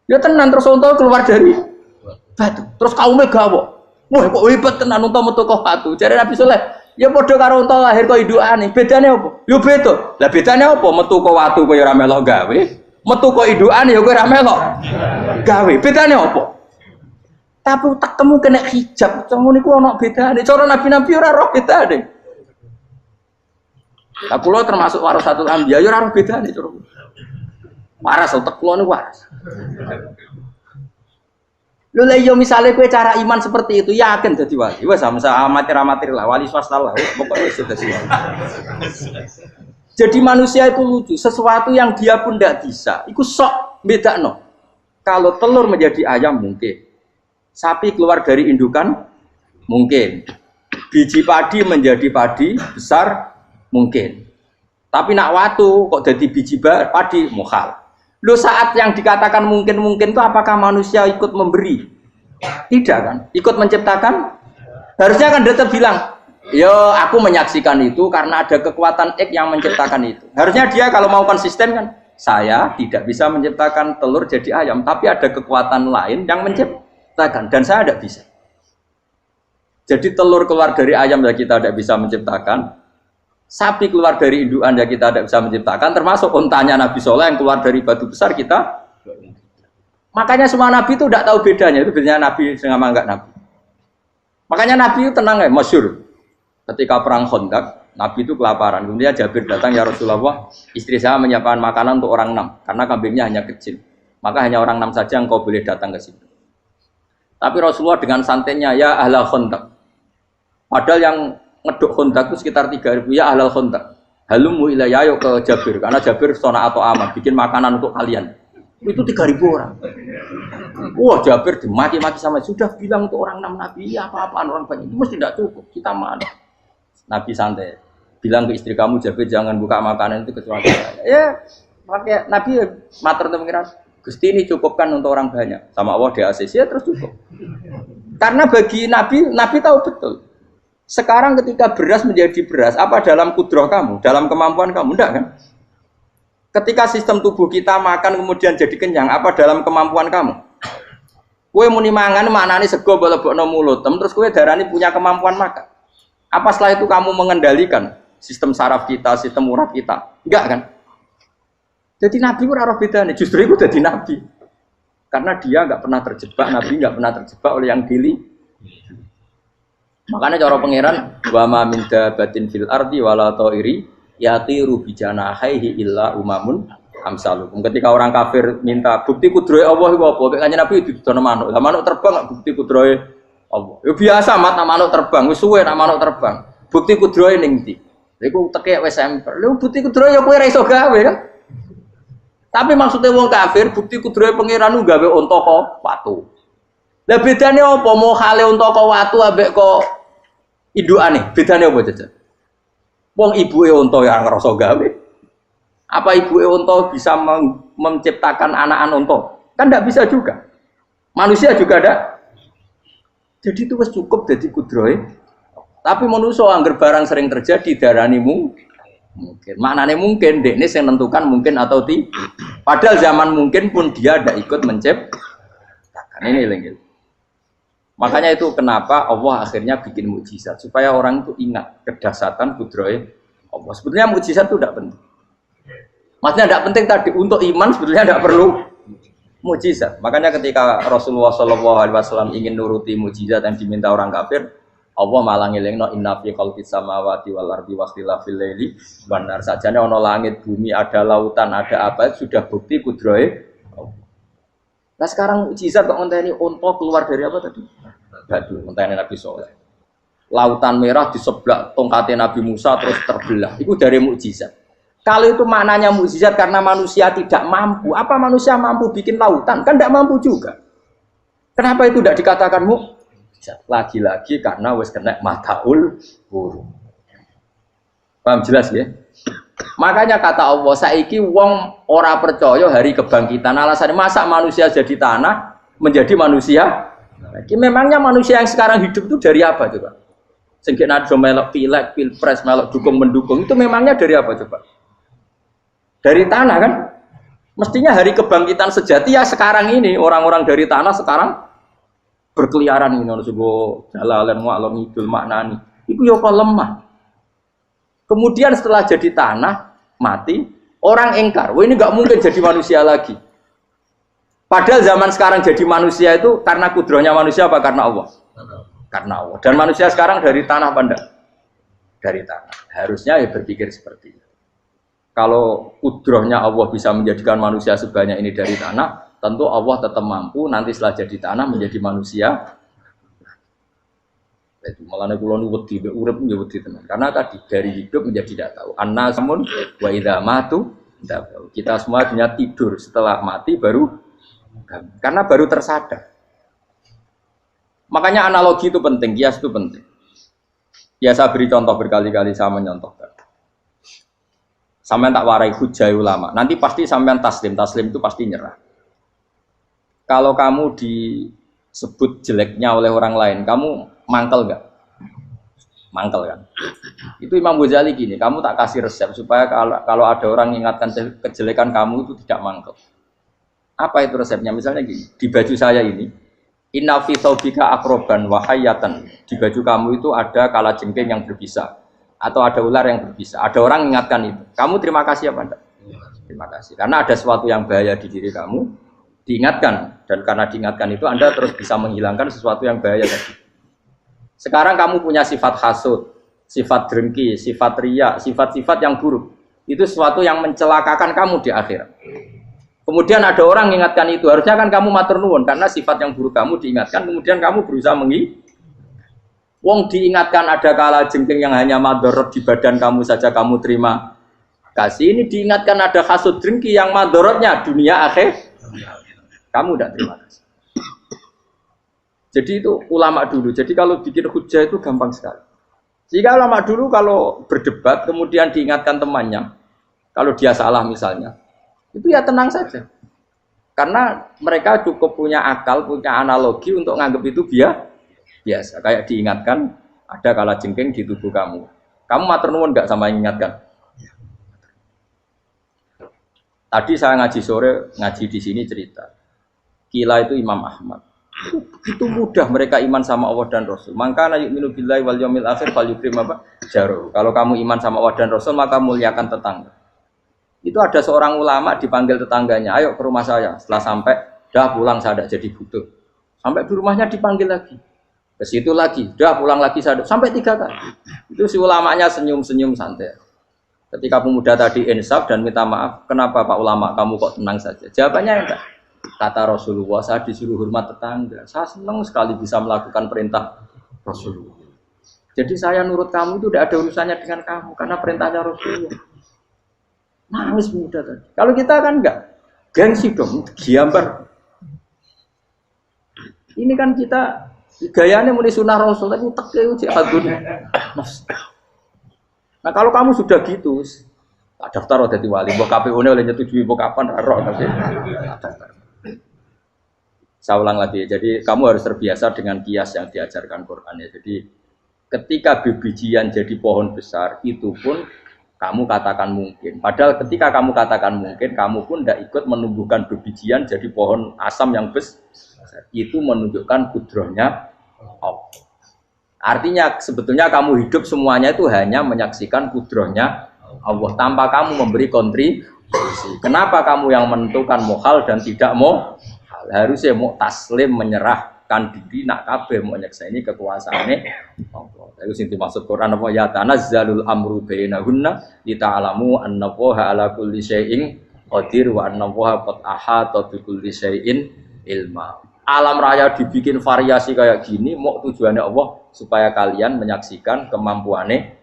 Ya tenan terus unta keluar dari batu. Terus kaumnya gawo. Wah kok hebat tenan unta metu kok batu. Jare Nabi Soleh, ya padha karo unta lahir kok indukane. Bedane apa? Ya beda. Lah bedane apa? Metu kok watu kok ya ora melok gawe. Metu kok indukane ya kowe ora melok gawe. Bedane apa? Tapi temu kena hijab, cuma niku ono bedane. Cara nabi-nabi ora roh bedane. Lah kula termasuk warasatul anbiya ya ora roh bedane cara. Waras utek kula niku waras. Lho lha yo misale kowe cara iman seperti itu yakin dadi wali. Wes sama amatir-amatir lah wali swasta lah. Pokoke wis dadi wali. Jadi manusia itu lucu, sesuatu yang dia pun tidak bisa. Iku sok bedakno. Kalau telur menjadi ayam mungkin. Sapi keluar dari indukan mungkin, biji padi menjadi padi besar mungkin, tapi nak watu kok jadi biji padi mukhal. Lo saat yang dikatakan mungkin itu apakah manusia ikut memberi? Tidak kan? Ikut menciptakan? Harusnya kan tetap bilang, yo aku menyaksikan itu karena ada kekuatan X yang menciptakan itu. Harusnya dia kalau mau konsisten kan, saya tidak bisa menciptakan telur jadi ayam, tapi ada kekuatan lain yang menciptakan. Dan saya tidak bisa. Jadi telur keluar dari ayam ya kita tidak bisa menciptakan. Sapi keluar dari indukan ya kita tidak bisa menciptakan. Termasuk untanya Nabi Soleh yang keluar dari batu besar kita. Makanya semua Nabi itu tidak tahu bedanya. Itu bedanya Nabi sama enggak Nabi. Makanya Nabi itu tenang ya, masyhur. Ketika perang Khandaq, Nabi itu kelaparan. Kemudian Jabir datang, ya Rasulullah, istri saya menyiapkan makanan untuk orang 6. Karena kambingnya hanya kecil. Maka hanya orang 6 saja yang kau boleh datang ke sini. Tapi Rasulullah dengan santainya, ya ahlal Khandaq. Padahal yang ngeduk Khandaq itu sekitar 3.000, ya ahlal Khandaq. Halumu ilayya, ayo ke Jabir. Karena Jabir sona atau aman, bikin makanan untuk kalian. Itu 3.000 orang. Wah Jabir dimaki-maki sama, sudah bilang untuk orang 6 Nabi, ya apa-apaan orang banyak. Itu mesti tidak cukup, kita mana. Nabi santai. Bilang ke istri kamu, Jabir jangan buka makanan itu kecuali saya. Ya, pakai Nabi matur untuk pengiran. Gusti ini cukupkan untuk orang banyak. Sama Allah di ACC ya terus cukup. Karena bagi Nabi, Nabi tahu betul. Sekarang ketika beras menjadi beras, apa dalam kudroh kamu, dalam kemampuan kamu? Enggak kan? Ketika sistem tubuh kita makan kemudian jadi kenyang, apa dalam kemampuan kamu? Kue muni mangan maknane sego bolebokno mulut, terus kue darani punya kemampuan makan. Apa setelah itu kamu mengendalikan sistem saraf kita, sistem urat kita? Enggak kan? Jadi Nabi ora roh bedane, justru itu jadi Nabi. Karena dia enggak pernah terjebak, Nabi enggak pernah terjebak oleh yang dili. Makanya cara pangeran wa ma min dabatin fil ardi wala ta'iri yatiru bijanahihi illa umamun amsalukum. Ketika orang kafir minta bukti kudrohe Allah iku apa? Nek kanjeng Nabi didono manuk. Lah manuk terbang bukti kudrohe Allah. Ya biasa mat manuk terbang, wis suwe nak manuk terbang. Bukti kudrohe ning ndi? Iku tekek wis sampel. Lha bukti kudrohe ya kowe ra iso gawe kan? Tapi maksudnya wong kafir bukti kudrohe pangeran ku gawe unta kok watu. Lah bedane apa mau hale unta kok watu ambek kok indukane? Bedane apa jajan? Wong ibuke unta ya ngrasa gawe. Apa ibuke unta bisa menciptakan anak-anak unta? Kan tidak bisa juga. Manusia juga ada. Jadi itu wis cukup dadi kudrohe. Tapi manusia angger barang sering terjadi darani mungkin. Maknane mungkin dekne sing nentukan mungkin atau tidak. Padahal zaman mungkin pun dia ada ikut menciptakan. Ini lagi. Makanya itu kenapa Allah akhirnya bikin mukjizat supaya orang itu ingat kedahsyatan kudrohe Allah. Sebetulnya mukjizat itu tidak penting. Maksudnya tidak penting tadi untuk iman sebetulnya tidak perlu mukjizat. Makanya ketika Rasulullah SAW ingin nuruti mukjizat yang diminta orang kafir, Allah malah ngelingno inna fi khalqis samawati wal ardi wakhtilafil laili wan nar. Sajane ana langit, bumi, ada lautan, ada apa sudah bukti kudrohe. Nah sekarang mukjizat kok ngenteni unta keluar dari apa tadi? Batu, ngenteni Nabi Soleh. Lautan merah di sebelah tongkatnya Nabi Musa terus terbelah. Itu dari mukjizat. Kalau itu maknanya mukjizat karena manusia tidak mampu, apa manusia mampu bikin lautan? Kan tidak mampu juga. Kenapa itu tidak dikatakan mukjizat? Lagi-lagi karena wis kena mataul huruf. Paham jelas ya? Makanya kata Allah, saiki wong ora percaya hari kebangkitan. Alasannya masa manusia jadi tanah menjadi manusia? Memangnya manusia yang sekarang hidup itu dari apa coba? Sehingga nado melok pilek, pilpres, melok dukung mendukung itu memangnya dari apa coba? Dari tanah kan? Mestinya hari kebangkitan sejati ya sekarang ini orang-orang dari tanah sekarang berkeliaran ini harus go jalalan wa'lam idul maknani. Itu yo kok lemah. Kemudian setelah jadi tanah, mati, orang engkar. Wah ini nggak mungkin jadi manusia lagi. Padahal zaman sekarang jadi manusia itu karena kudrohnya manusia apa karena Allah? Karena Allah. Dan manusia sekarang dari tanah apa enggak? Dari tanah. Harusnya ya berpikir seperti itu. Kalau kudrohnya Allah bisa menjadikan manusia sebanyak ini dari tanah, tentu Allah tetap mampu nanti setelah jadi tanah menjadi manusia. Itu malah kula nu wedi urip ya wedi tenan. Karena tadi dari hidup menjadi tidak tahu. Annasamun wa idza matu kita semua hanya tidur setelah mati baru karena baru tersadar. Makanya analogi itu penting, kias itu penting. Ya saya beri contoh berkali-kali saya menyontohkan. Sampean tak warai hujah ulama. Nanti pasti sampean taslim itu pasti nyerah. Kalau kamu disebut jeleknya oleh orang lain, kamu mangkel nggak? Mangkel kan? Itu Imam Ghazali gini, kamu tak kasih resep supaya kalau ada orang mengingatkan kejelekan kamu itu tidak mangkel. Apa itu resepnya? Misalnya gini, di baju saya ini, inna fi thawbika akroban wa hayatan. Di baju kamu itu ada kalajengking yang berbisa atau ada ular yang berbisa. Ada orang mengingatkan itu. Kamu terima kasih apa enggak? Terima kasih. Karena ada sesuatu yang bahaya di diri kamu, diingatkan, dan karena diingatkan itu Anda terus bisa menghilangkan sesuatu yang bahaya tadi. Sekarang kamu punya sifat hasud, sifat dengki, sifat riya, sifat-sifat yang buruk. Itu sesuatu yang mencelakakan kamu di akhirat. Kemudian ada orang mengingatkan itu, harusnya kan kamu matur nuwun karena sifat yang buruk kamu diingatkan, kemudian kamu berusaha Wong diingatkan ada kalajengking yang hanya madorot di badan kamu saja kamu terima kasih. Ini diingatkan ada hasud dengki yang madorotnya dunia akhir. Kamu tidak terima kasih. Jadi itu ulama dulu. Jadi kalau bikin hujah itu gampang sekali. Jika ulama dulu kalau berdebat kemudian diingatkan temannya, kalau dia salah misalnya, itu ya tenang saja. Karena mereka cukup punya akal, punya analogi untuk nganggap itu biasa. Kayak diingatkan ada kalajengking di tubuh kamu. Kamu matur nuwun enggak sama ingatkan? Tadi saya ngaji sore, ngaji di sini cerita. Kila itu Imam Ahmad. Itu mudah mereka iman sama Allah dan Rasul. Maka na yu'minu billahi wal yaumil akhir falyukrim apa? Jaru. Kalau kamu iman sama Allah dan Rasul maka muliakan tetangga. Itu ada seorang ulama dipanggil tetangganya, ayo ke rumah saya. Setelah sampai, dah pulang saya tidak jadi butuh. Sampai di rumahnya dipanggil lagi. Ke situ lagi, udah pulang lagi sampai 3 kali. Itu si ulamanya senyum-senyum santai. Ketika pemuda tadi insaf dan minta maaf, kenapa Pak Ulama kamu kok tenang saja? Jawabannya enggak. Kata Rasulullah, saya disuruh hormat tetangga. Saya senang sekali bisa melakukan perintah Rasulullah. Jadi saya nurut kamu itu tidak ada urusannya dengan kamu karena perintahnya Rasulullah. Nangis pemuda tadi. Kalau kita kan enggak, gengsi dong, gambar. Ini kan kita gayanya muni sunah Rasul tapi tekeu jihadun. Nah kalau kamu sudah gitu, tak daftar udah jadi wali. Mbok KPU-ne oleh nyetujui mbok kapan ora tapi. Saya ulang lagi. Jadi kamu harus terbiasa dengan kias yang diajarkan Quran ya. Jadi ketika bibijian jadi pohon besar itu pun kamu katakan mungkin. Padahal ketika kamu katakan mungkin, kamu pun tidak ikut menumbuhkan bibijian jadi pohon asam yang besar. Itu menunjukkan kudrohnya Allah. Artinya sebetulnya kamu hidup semuanya itu hanya menyaksikan kudrohnya Allah tanpa kamu memberi kontribusi. Kenapa kamu yang menentukan mohal dan tidak mau? Harusnya mau taslim menyerahkan diri nak kabeh mau nyekseni kekuasaane Allah. Itu sing dimaksud Quran apa ya tanazzalul amru bainahunna lita'lamu annallaha ala kulli syai'in qadir wa annallaha qad ahata bi kulli syai'in ilma. Alam raya dibikin variasi kayak gini, mau tujuannya Allah supaya kalian menyaksikan kemampuannya.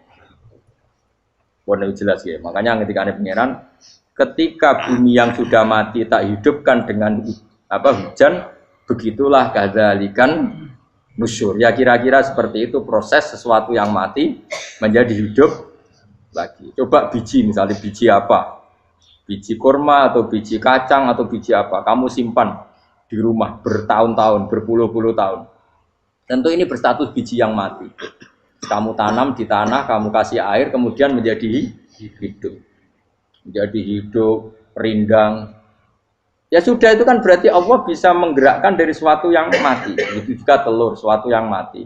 Boleh jelas ya. Makanya ketika ada pangeran, ketika bumi yang sudah mati tak hidupkan dengan hujan, begitulah kadzalikan nusyur. Ya kira-kira seperti itu proses sesuatu yang mati menjadi hidup lagi. Coba biji, misalnya biji apa? Biji kurma atau biji kacang atau biji apa? Kamu simpan di rumah bertahun-tahun, berpuluh-puluh tahun. Tentu ini berstatus biji yang mati. Kamu tanam di tanah, kamu kasih air, kemudian menjadi hidup. Menjadi hidup, rindang. Ya sudah, itu kan berarti Allah bisa menggerakkan dari sesuatu yang mati. Itu juga telur, sesuatu yang mati.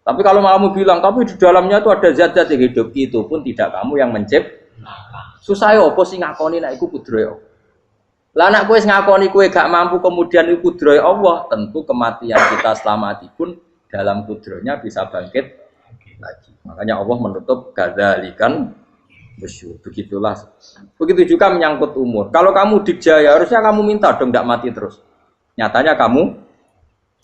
Tapi kalau kamu bilang, tapi di dalamnya itu ada zat-zat yang hidup, itu pun tidak kamu yang menciptakan. Susah ya, apa sih ngakoni nak iku kudrohe Allah. Lah anak kowe ngakoni kowe gak mampu kemudian iku kudrohe Allah, tentu kematian kita setelah mati pun dalam kudrohnya bisa bangkit lagi. Makanya Allah menutup kadzalikan nusyur. Begitulah. Begitu juga menyangkut umur. Kalau kamu dijaya harusnya kamu minta dong ndak mati terus. Nyatanya kamu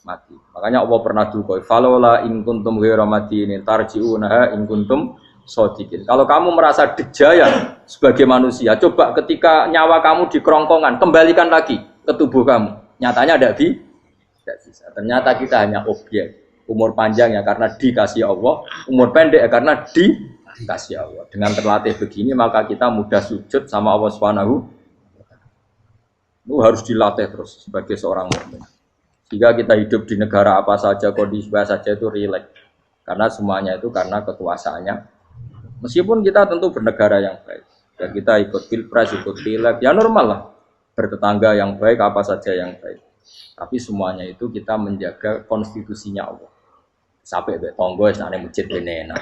mati. Makanya Allah pernah dukoi falola in kuntum ghairu madinin tarji'unaha in kuntum shodiqin. Kalau kamu merasa dijaya sebagai manusia, coba ketika nyawa kamu di kerongkongan, kembalikan lagi ke tubuh kamu. Nyatanya tidak bisa. Ternyata kita hanya objek. Umur panjang ya karena dikasih Allah, umur pendek ya karena dikasih Allah. Dengan terlatih begini maka kita mudah sujud sama Allah Subhanahu. Itu harus dilatih terus sebagai seorang mukmin. Jika kita hidup di negara apa saja, kondisi apa saja itu rileks. Karena semuanya itu karena kekuasaannya. Meskipun kita tentu bernegara yang baik, dan kita ikut pilpres, ikut pileg, ya normal lah. Bertetangga yang baik, apa saja yang baik. Tapi semuanya itu kita menjaga konstitusinya Allah. Sampai betonggo, sana masjid benena.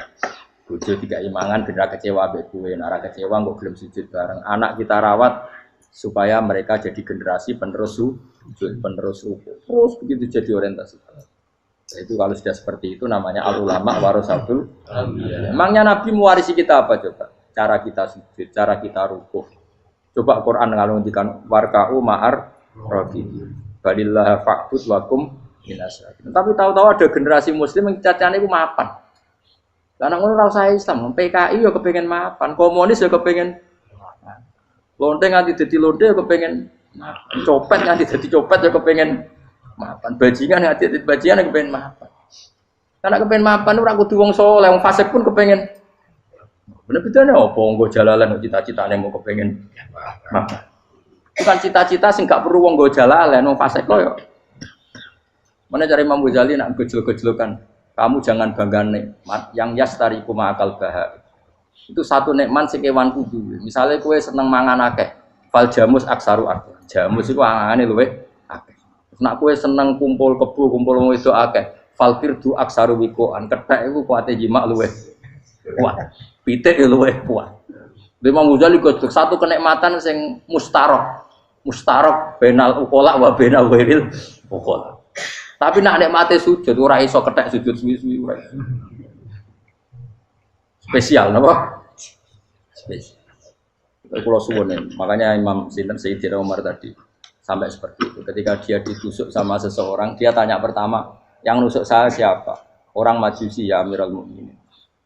Bojo tiga imangan, benar kecewa bekue, nara kecewa, nggak belum sujud bareng. Anak kita rawat supaya mereka jadi generasi penerus sujud, penerus ruku. Terus begitu jadi orientasi. Itu kalau sudah seperti itu namanya al-ulama warasatul anbiya. Emangnya Nabi mewarisi kita apa coba? Cara kita sujud, cara kita rukuk. Coba Quran kalau ngendikan warka'u ma'ar rafiqin. Balillah fa'bud wakum minasyakirin. Tapi tahu-tahu ada generasi muslim yang cacane iku mapan. Lah nek ngono ora usah Islam, PKI ya kepengin mapan, komunis ya kepengin mapan. Lonte nganti dadi lonte ya kepengin mapan. Copet nganti dadi copet ya kepengin mapan, bajingan hati bajingan yang kepengen mapan. Karena kepengen mapan ora kudu wong saleh, wong fasik pun kepengen. Bener bedane apa nggo jalalan cita-citane mau kepengen mapan. Bukan cita-cita sing gak perlu wong nggo jalalan, wong fasik kok yo. Mana cari Imam Ghazali nak gejol-gejolokan. Kamu jangan bangga nikmat yang yastariku ma'akal baha. Itu satu nikmat sing kewan kudu. Misale kowe seneng mangan akeh, fal jamus aksaru akeh. Jamus iku angane luwih akeh. Nak kowe seneng kumpul kebo, kumpul wong wedok akeh. Falkir du aksaru wikoan. Kethek iku kuwate jimak luweh kuat. Pitik luweh kuat. Imam Ghazali kok satu kenikmatan sing mustarok. Mustarok benal ukola wa benal wiril ukola. Tapi nak mate sujud ora iso kethek sujud suwi-suwi ora. Spesial napa? Spesial. Kalau suwun makanya Imam Sinten Sayyidina Umar tadi sampai seperti itu. Ketika dia ditusuk sama seseorang, dia tanya pertama, yang nusuk saya siapa? Orang Majusi ya Amirul Mukminin.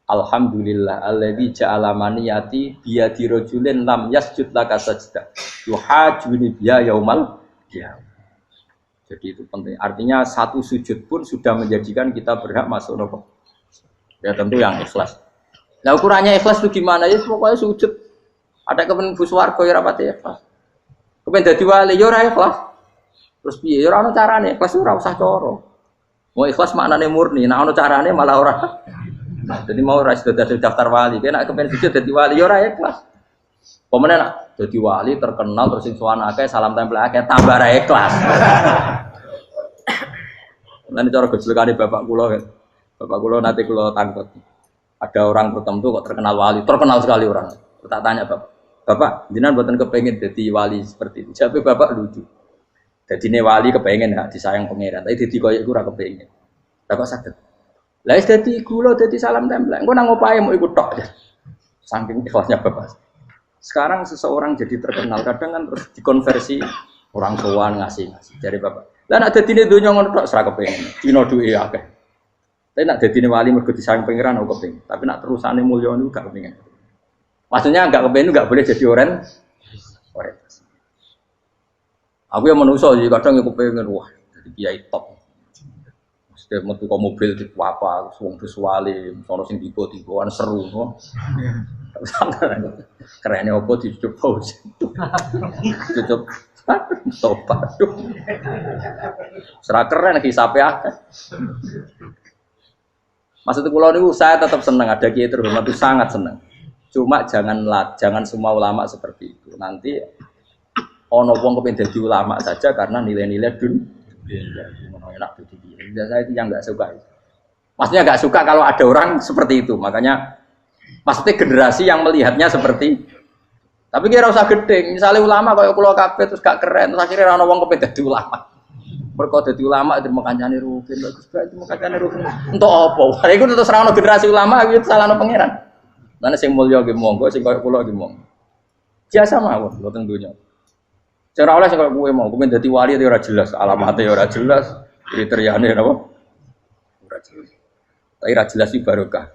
Alhamdulillah alladzi ja'ala maniyati biyadi rajulin lam yasjud laka sajdah. Yuhajuni biya yaumal qiyamah. Jadi itu penting. Artinya satu sujud pun sudah menjadikan kita berhak masuk neraka. Ya tentu yang ikhlas. Nah ukurannya ikhlas itu gimana? Ya pokoknya sujud. Ada kepen buswarga ya rapati ikhlas. Kepen dadi wali ya ora ikhlas. Terus piye? Ya ora ono carane, ikhlas ora usah cara. Mau ikhlas maknane murni, nek ono carane malah ora. Nah, jadi mau ora sudah daftar wali, kena kepen sujud dadi wali ya ora ikhlas. Pemene nak dadi wali terkenal terus sing sowan akeh salam tempel akeh tambah ra ikhlas. Lan cara gejolakane bapak kula kan. Bapak kula nanti kula tangkut. Ada orang tertentu kok terkenal wali, terkenal sekali orang. Tak tanya bapak, jenengan buatan kepengen jadi wali seperti itu. Jadi bapak lucu. Jadi ini wali kepengen ya, disayang pangeran. Tapi jadi koyok kurang kepengen. Bapak sakit. Lah jadi gula, jadi salam tempel. Engko nang opae mau ikut tok. Saking ikhlasnya bapak. Sekarang seseorang jadi terkenal, kadang kan terus dikonversi orang sowan ngasih. Jadi bapak. Lah nek dadi dunya ngono tok ora kepengen. Dino duwe akeh. Tapi nak dadine wali mergo disayang pangeran aku kepengin. Tapi nak terusane mulya niku gak kepengin. Maksudnya enggak kepengin enggak boleh jadi orang. Aku yang manusa sih kadang aku kepengin wah jadi kiai top. Mesti metu kok mobil di apa wong visuale sono sing tiba-tiba seru no. Kerene opo dicucuk pause. Cucuk tobat. Serah keren hisabe akeh. Maksud kula niku saya tetap senang ada kiai terhormat itu sangat senang. Cuma jangan semua ulama seperti itu. Nanti ono wong kepengin dadi ulama saja karena nilai-nilai enak dadi kiai. Saya itu yang enggak suka. Maksudnya enggak suka kalau ada orang seperti itu. Makanya maksudnya generasi yang melihatnya seperti tapi kira usah gede. Misalnya ulama kaya kula kabeh terus gak keren, terus akhirnya ono wong kepengin dadi ulama. Mergo dadi ulama terima kancane rugen bagus banget terima kancane rugen entuk apa iku terus ra ono generasi ulama iki salahno pangeran lan sing mulya nggih monggo sing koyo kula nggih monggo biasa mawon mboten donya sing ora oleh sing koyo kowe mau kowe dadi wali ora jelas alamate ora jelas kriteriane napa ora jelas tapi ra jelas iki barokah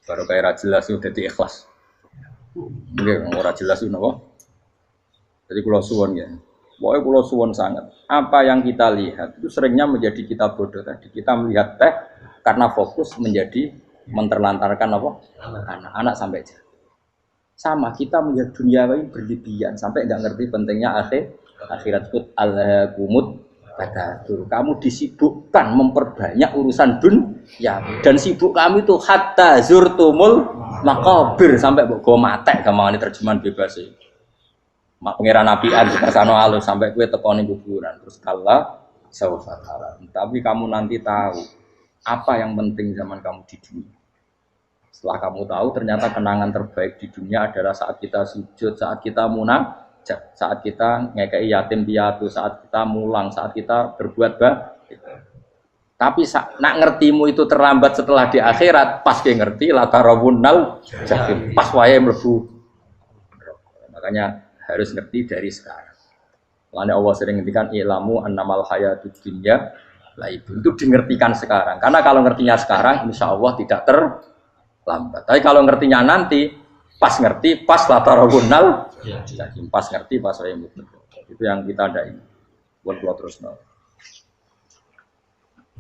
ra jelas itu dadi ikhlas nggih ora jelas itu napa jadi kula suwun ya. Pokoknya kalau suwon sangat, apa yang kita lihat itu seringnya menjadi kita bodoh tadi. Kita melihat teh karena fokus menjadi menterlantarkan apa? Anak-anak sampai jauh. Sama kita melihat dunia ini berlebihan sampai nggak ngerti pentingnya akhirat itu al-kumut takatsur. Kamu disibukkan memperbanyak urusan dunia dan sibuk kamu itu hatta zurtumul maqabir sampai go mate gampangane terjemahan bebas sih. Pengiran nabian kersano alus sampai kue tekoni kuburan terus kala sawfatara. Tapi kamu nanti tahu apa yang penting zaman kamu di dunia. Setelah kamu tahu ternyata kenangan terbaik di dunia adalah saat kita sujud, saat kita munajat, saat kita ngekei yatim piatu, saat kita mulang, saat kita berbuat baik. Tapi nak ngertimu itu terlambat setelah di akhirat, pas ke ngerti la tarawunnal jahim, pas wae mlebu. Makanya harus ngerti dari sekarang. Karena Allah sering ngertikan ilamu annamal hayatud dunya lah itu dingertikan sekarang. Karena kalau ngertinya sekarang insya Allah tidak terlambat. Tapi kalau ngertinya nanti pas ngerti pas latarawunnal pas ngerti pas saya mutlak. Itu yang kita ada ini. Buat keluar terus no.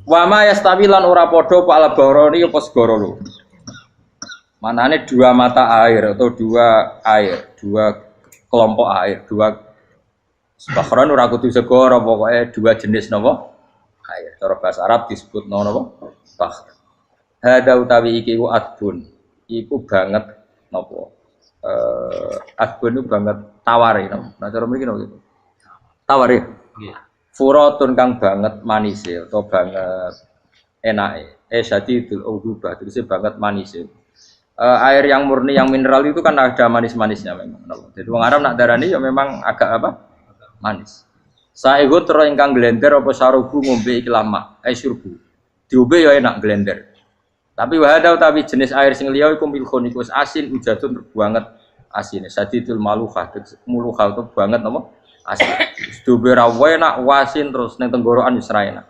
Wa ma yastawi lan ora padha pala baroni apa segara lho. Manane dua mata air atau dua kelompok air, dua bahron ora kudu segara pokoke dua jenis napa air. Cara bahasa Arab disebut napa? Bahr. Hada utawi iki ku adbun. Iku banget napa? Adbun itu banget tawari napa. Nah cara mriki napa gitu. Tawari. Nggih. Furatun kang banget manise atau banget enake. Syadidul udubah terus banget manise. Air yang murni yang mineral itu kan ada manis-manisnya memang. Jadi orang Arab nak darani ya memang agak apa? Manis. Saehu tero ingkang glender apa sarubu ngombe iki lama, syurbu. Diombe ya enak glender. Tapi wahada utawi jenis air sing liya iku milkhun iku asin ujatun banget asine. Sadidul maluha, muluha itu banget napa? Asin. Diombe ra enak wasin terus ning tenggorokan wis ra enak.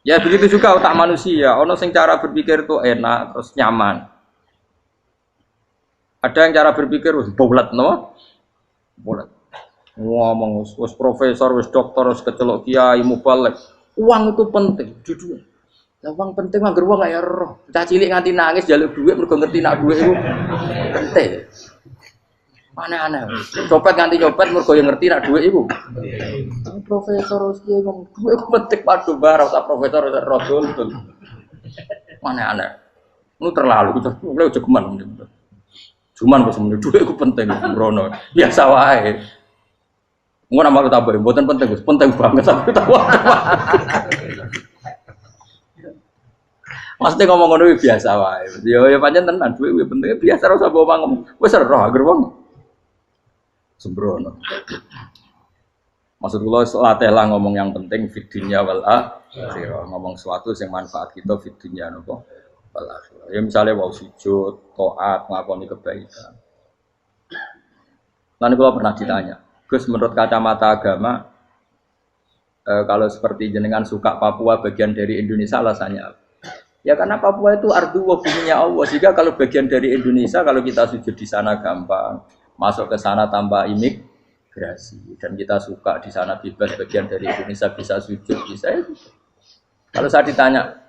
Ya begitu juga otak manusia, ono sing cara berpikir itu enak terus nyaman. Ada yang cara berpikir wis bulat napa? Bulat. Ngomong wis profesor, wis dokter, wis kecelok kiai mubalek. Uang itu penting, jujur. Ya uang penting anggar uang kaya roh. Cah cilik nganti nangis njaluk dhuwit mergo ngerti nak dhuwit iku penting. Aneh-aneh. Copet nganti nyopet mergo yo ngerti nak dhuwit iku. Profesor wis kiai ngomong dhuwit iku penting padha bareng ta profesor roh dul. Aneh-aneh. Lu terlalu mulai jegeman. Cuman kok semeneh dhuwit iku penting sembrono. Biasa wae. Ngono malu tambah, mboten penting, penting banget tapi tahu. Maksudnya ngomong ngono biasa wae. Ya pancen tenan duwe penting biasa ora usah bawa ngomong. Wis roh agar wong sembrono. Maksud kula latih lah ngomong yang penting fid dunya wal akhirah. Ngomong sesuatu yang manfaat kita fid dunya napa wal akhirah. Ya misale wau sujud, taat, ngakoni kebaikan. Lan kula pernah ditanya, Gus, menurut kacamata agama, kalau seperti jenengan suka Papua bagian dari Indonesia, alasannya apa? Ya karena Papua itu ardu wa buminya Allah. Sehingga kalau bagian dari Indonesia, kalau kita sujud di sana gampang, masuk ke sana tanpa imigrasi, dan kita suka di sana bebas bagian dari Indonesia bisa sujud, bisa ya. Kalau saya ditanya,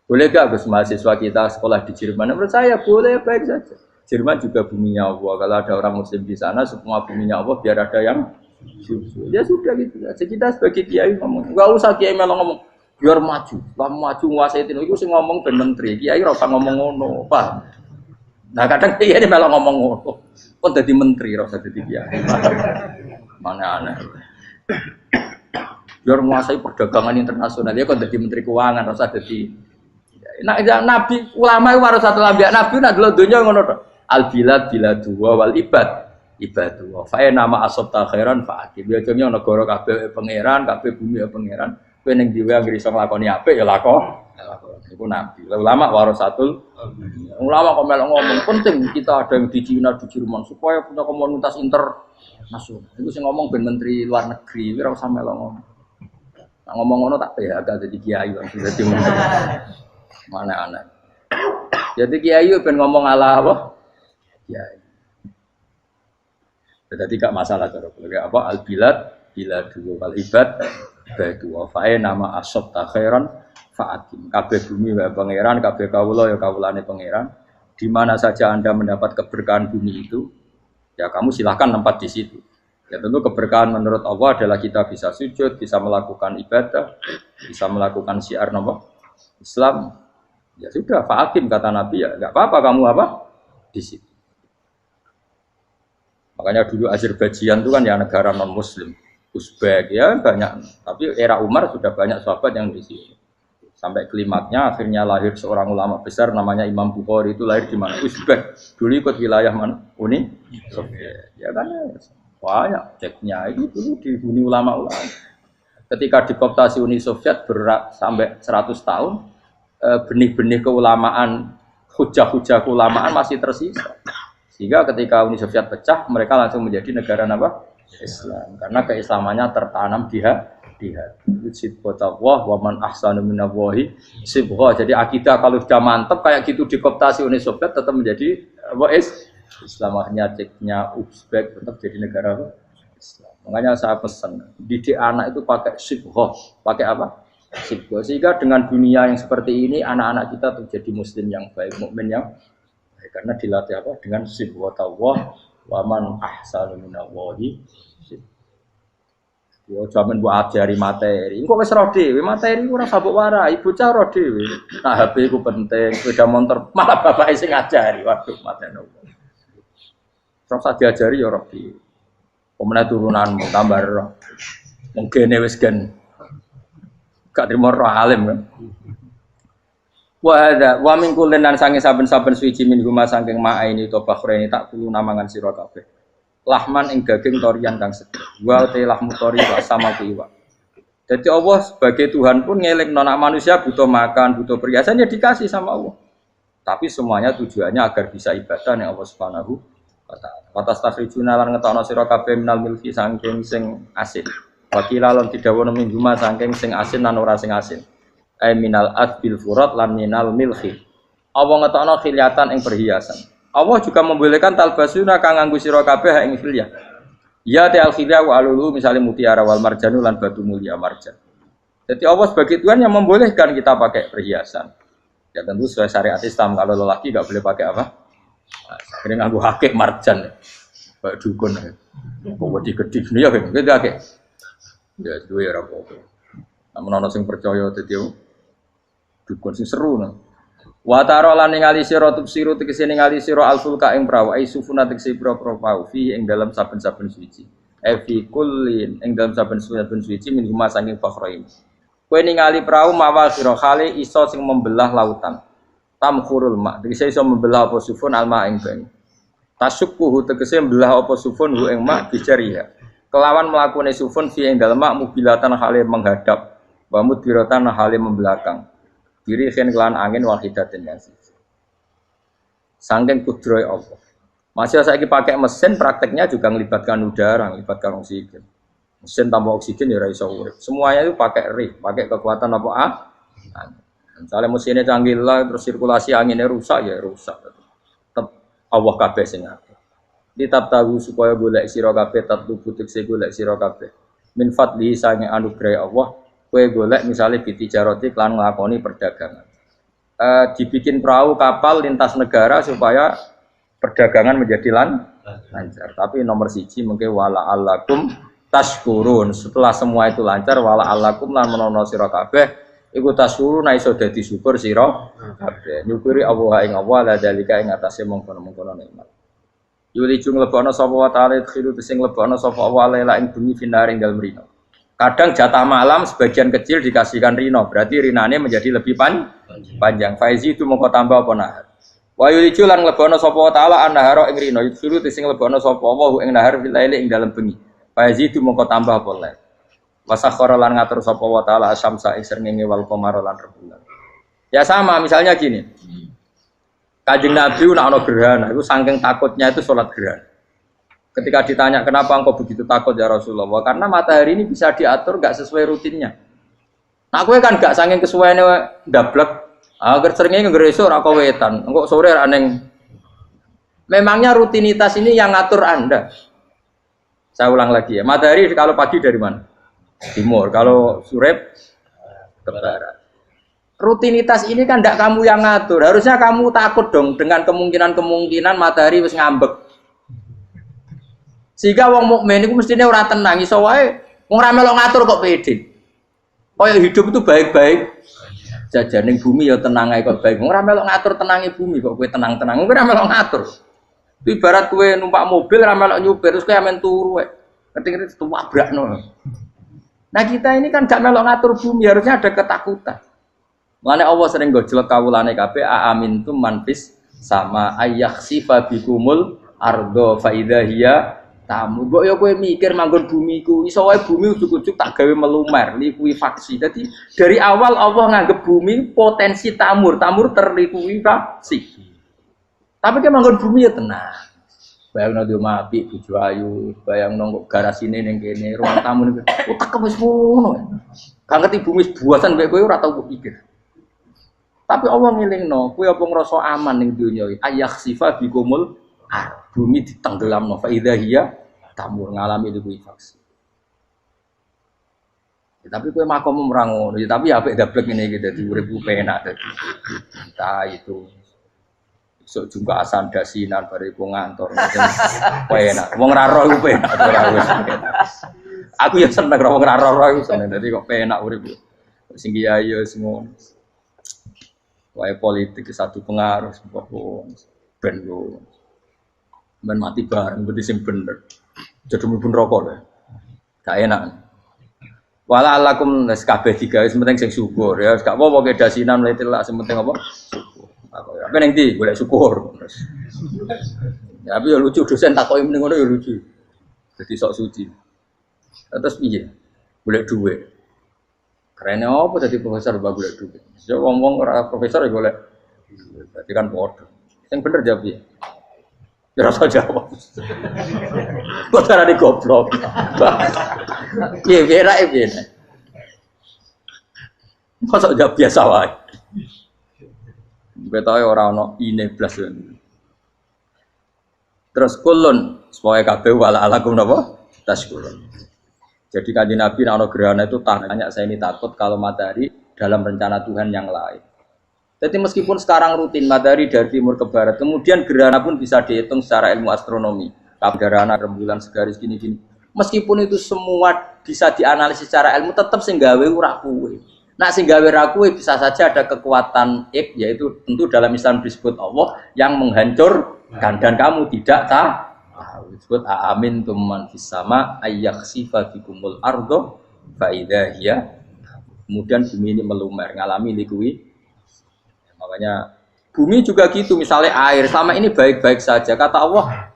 boleh gak Gus mahasiswa kita sekolah di Jerman? Menurut saya boleh, baik saja. Jerman juga buminya Allah. Kalau ada orang Muslim di sana, semua buminya Allah. Biar ada yang ya sudah gitu. Jadi kita sebagai kiai ngomong, nggak usah kiai malah ngomong biar maju, maju nguasai itu. Itu sih ngomong ben menteri. Kiai rasa ngomong ngono, pak. Nah kadang kiai ini malah ngomong ngono. Kok jadi menteri rasa jadi kiai. Mana aneh. Biar menguasai perdagangan internasional dia kok jadi menteri keuangan rasa jadi. Nah nabi ulama itu harus satu lambiak nabi. Nah dulu dunia ngono. Al bilad biladu wal ibad ibadu. Fa nama asobta khairan fa akib. Ya jenenge negara kabeh pangeran, kabeh bumi pangeran. Kowe ning dhewe anggere iso nglakoni apik ya lakon. Iku nabi. Ulama warasatul ulama kok melok ngomong penting kita ada yang di Cina di Jerman supaya punya komunitas internasional. Iku sing ngomong ben menteri luar negeri ora usah melok ngomong. Nah, ngomong ngono tak PHK dadi kiai wong dadi menteri. Mana aneh. Jadi kiai ben ngomong ala apa? Ya. Jadi gak masalah cara apa al bilad biladu wal ibad badu wa fa nama asob ta khairan faatim kabeh bumi wa pangeran kabeh kawula ya kawulane pangeran di mana saja Anda mendapat keberkahan bumi itu ya kamu silahkan tempat di situ. Ya tentu keberkahan menurut Allah adalah kita bisa sujud, bisa melakukan ibadah, bisa melakukan syiar nama Islam. Ya sudah faatim kata Nabi ya enggak apa-apa kamu apa di situ. Makanya dulu Azerbaijan itu kan ya negara non Muslim, Uzbek ya banyak. Tapi era Umar sudah banyak sahabat yang di sini. Sampai klimaknya akhirnya lahir seorang ulama besar namanya Imam Bukhari itu lahir di mana? Uzbek. Dulu ikut wilayah mana? Uni Soviet. Ya kan banyak ceknya itu dulu dihuni ulama-ulama. Ketika dikooptasi Uni Soviet berat sampai 100 tahun, benih-benih keulamaan, hujah-hujah keulamaan masih tersisa. Sehingga ketika Uni Soviet pecah, mereka langsung menjadi negara apa? Islam. Karena keislamannya tertanam di hati. Sibghatullah wa man ahsanu minallahi sibghah. Jadi akidah kalau sudah mantap kayak gitu dikooptasi Uni Soviet tetap menjadi apa? Islam. Akhirnya ceknya Uzbek tetap jadi negara apa? Islam. Makanya saya pesan, didik anak itu pakai sibghah. Pakai apa? Sibghah. Sehingga dengan dunia yang seperti ini anak-anak kita menjadi muslim yang baik, mukmin yang karena dilatih apa dengan sibghatullah wa man ahsanu minallahi yo jaman buat ajari materi engko wis ro dhewe materi ora sabuk warai bocah ro dhewe nah HP ku penting sepeda motor malah bapake sing ngajari waduh mateni terus diajari yo ro dhewe pemene turunanmu tambah ro mungkin wis gen gak trimo ro alim kan wa min kullin lan sange saben-saben suci min huma saking ma'aini to bakhreni tak kulo namangan sira kabeh. lahman ing daging torian kang seger. Wa te lahmu tori wa sama iwa. Jadi Allah sebagai Tuhan pun ngelingno nek manusia butuh makan, butuh perhiasan ya dikasih sama Allah. Tapi semuanya tujuannya agar bisa ibadah ning Allah Subhanahu wa taala. Watas takhrijuna lan ngetokno sira kabeh minal milki saking sing asin. Wakila lan didhawuhna minggu mas saking sing asin lan ora sing asin. Ai minal adbil furat lan minal milki. Allah ngetokno khilyatan ing perhiasan. Allah juga membolehkan talbasuna kang nganggo sira kabeh ing khilyah. Ya ta'al khilya wa alulu misalnya mutiara wal marjanu lan batu mulia marjan. Jadi Allah sebagai Tuhan yang membolehkan kita pakai perhiasan. Ya tentu sesuai syariat Islam, kalau lelaki enggak boleh pakai apa? Ini nganggo hakik marjan. Kayak dukun. Kok digedhi ini ya gitu hakik. Ya duwe ora apa-apa. Namun ana sing percaya dadi dukun sing seru nah. Wa taro lan ningali sira tubsiru tegese ningali sira alfulka ing prawa ai sufuna tegese pro-pro pau fi ing dalam saben-saben suci. Fi kullin ing dalam saben-saben suci min huma saking fakhrain. Kowe ningali prau mawa sira khale iso sing membelah lautan. Tamkhurul ma tegese iso membelah apa sufun alma ing banyu. Tasukkuhu tegese membelah apa sufun hu ing ma bijariha. Kelawan mlakune sufun fi ing dalem mak mubilatan khale menghadap wa mudbiratan khale membelakang. Diri khen kelan angin wahidatin yang siji. Saking kudrohe Allah. Masih saiki pakai mesin prakteknya juga melibatkan udara, melibatkan oksigen. Mesin tanpa oksigen ya ora iso urip. Semuanya itu pakai rig, pakai kekuatan apa Misalnya mesinnya canggih lah, terus sirkulasi anginnya rusak ya rusak. Tetap Allah kabeh sing ngatur. Ditab tahu supaya golek sira kabeh tatlu butik se golek sira kabeh. Min fadli sange anugerah Allah. Kue golek misalnya bitijaroti klan nglakoni perdagangan. Dibikin perahu kapal lintas negara supaya perdagangan menjadi lancar. Tapi nomor siji mungkin wala alakum tashkurun. Setelah semua itu lancar wala alakum lan menono sira kabeh iku tashkurun iso dadi syukur sira kabeh. Nyukuri Allah ing Allah la dalika ing atase mongkon-mongkon nikmat. Yuli jung lebokno sapa wa ta'ala khiru sing lebokno sapa Allah la ing bumi finaring dalem rino. Kadang jatah malam sebagian kecil dikasihkan rino, berarti rinane menjadi lebih panjang. Faizi itu mongko tambah apa nahar. Wa yuliju lan lebono sapa taala annahara ing rino, yusuru sing lebono sapa wa ing nahar fil laili ing dalem bengi. Faizi itu mongko tambah apa le. Wasakhara lan ngatur sapa wa taala asyamsa ing srengenge wal qamara lan rembulan. Ya sama, misalnya gini. Kanjeng Nabi nek ana gerhana, itu saking takutnya itu salat gerhana. Ketika ditanya kenapa engkau begitu takut ya Rasulullah, karena matahari ini bisa diatur gak sesuai rutinnya. Nah, aku kan gak saking kesuaiannya dablek, agar seringnya ngeresok rako wetan, engkau sore aneh. Memangnya rutinitas ini yang ngatur Anda. Saya ulang lagi ya, matahari kalau pagi dari mana? Timur, kalau sore ke barat. Rutinitas ini kan gak kamu yang ngatur, harusnya kamu takut dong dengan kemungkinan matahari wis ngambek. Sehingga wong mukmin iku mestine ora tenang iso wae wong ora melok ngatur kok pede. Kaya hidup itu baik-baik. Jajaning bumi ya tenang ae kok baik. Wong ora melok ngatur tenange bumi kok kowe tenang-tenang. Kowe ora melok ngatur. Ibarat kowe numpak mobil ora melok nyupir terus kowe amen turu wae. Keting-keting tabrakno. Nah, kita ini kan gak melok ngatur bumi, harusnya ada ketakutan. Mane Allah sering gojlek kawulane kabeh aamintum manfis sama ayakhsifa bikumul ardo fa idza hiya tamu, kok ya kowe mikir manggon bumi ku, iso wae bumi ujug-ujug tak gawe melumer, likuifaksi. Jadi dari awal Allah nganggep bumi potensi tamur terlikuifaksi. Tapi kan manggon bumi ya tenang. Bayangno di omah apik bojo ayu, bayangno kok garasine ning kene, ruang tamu niku. Otak wis ngono. Gak ngerti bumi buasan kowe ora tau pikir. Tapi Allah ngelingno, kowe apa ngrasa aman ning donya iki? Ayakhsifa bikumul bumi ditenggelamno fa idza hiya tamur ngalami likuifaksi. Ya, tapi kowe makom merang ngono, ya, tapi apik dablek ngene iki dadi urip penak dadi. Entah itu esuk jungka asan dasinan bariku ngantor. Penak. Wong ra roh iku penak ora wis. Aku ya seneng wong ra roh iku seneng dadi kok penak urip. Sing kiai ya semua. Wae politik satu pengaruh pokok ben yo. Ben mati bareng berarti sing bener. Jadi mlebu neraka lho. Gak enak. Wala alakum nes kabeh digawe penting sing syukur ya. Gak apa-apa ke dasinan mlete lah sing penting apa? Apa ning ndi golek syukur. Ya, tapi ya lucu dosen takoki mending ngono ya lucu. Jadi sok suci. Terus piye? Golek duit. Keren apa jadi profesor mbak golek duit. Yo ngomong ora profesor ya golek. Berarti kan bodoh. Yang bener jawab piye? Ya rasa jawab. Kok carane goblok. Piye piye. Masa jawab biasa wae. Betahe ora ana ine blas. Terus kulun supaya kabeh wala alakum napa? Taskulun. Jadi kanjeng Nabi ana gerhana itu tanya saya ini takut kalau matahari dalam rencana Tuhan yang lain. Jadi meskipun sekarang rutin matahari dari timur ke barat, kemudian gerhana pun bisa dihitung secara ilmu astronomi. Gerhana rembulan segaris gini-gini. Meskipun itu semua bisa dianalisis secara ilmu, tetap sing gawe ora kuwe. Nah sing gawe ra kuwe bisa saja ada kekuatan yaitu tentu dalam Islam disebut Allah yang menghancurkan dan kamu tidak tahu. Disebut amin tuman fis sama ayyakhsifa bikumul ardo fa idza hiya. Kemudian bumi ini melumer ngalami likui. Makanya bumi juga gitu, misalnya air selama ini baik-baik saja. Kata Allah,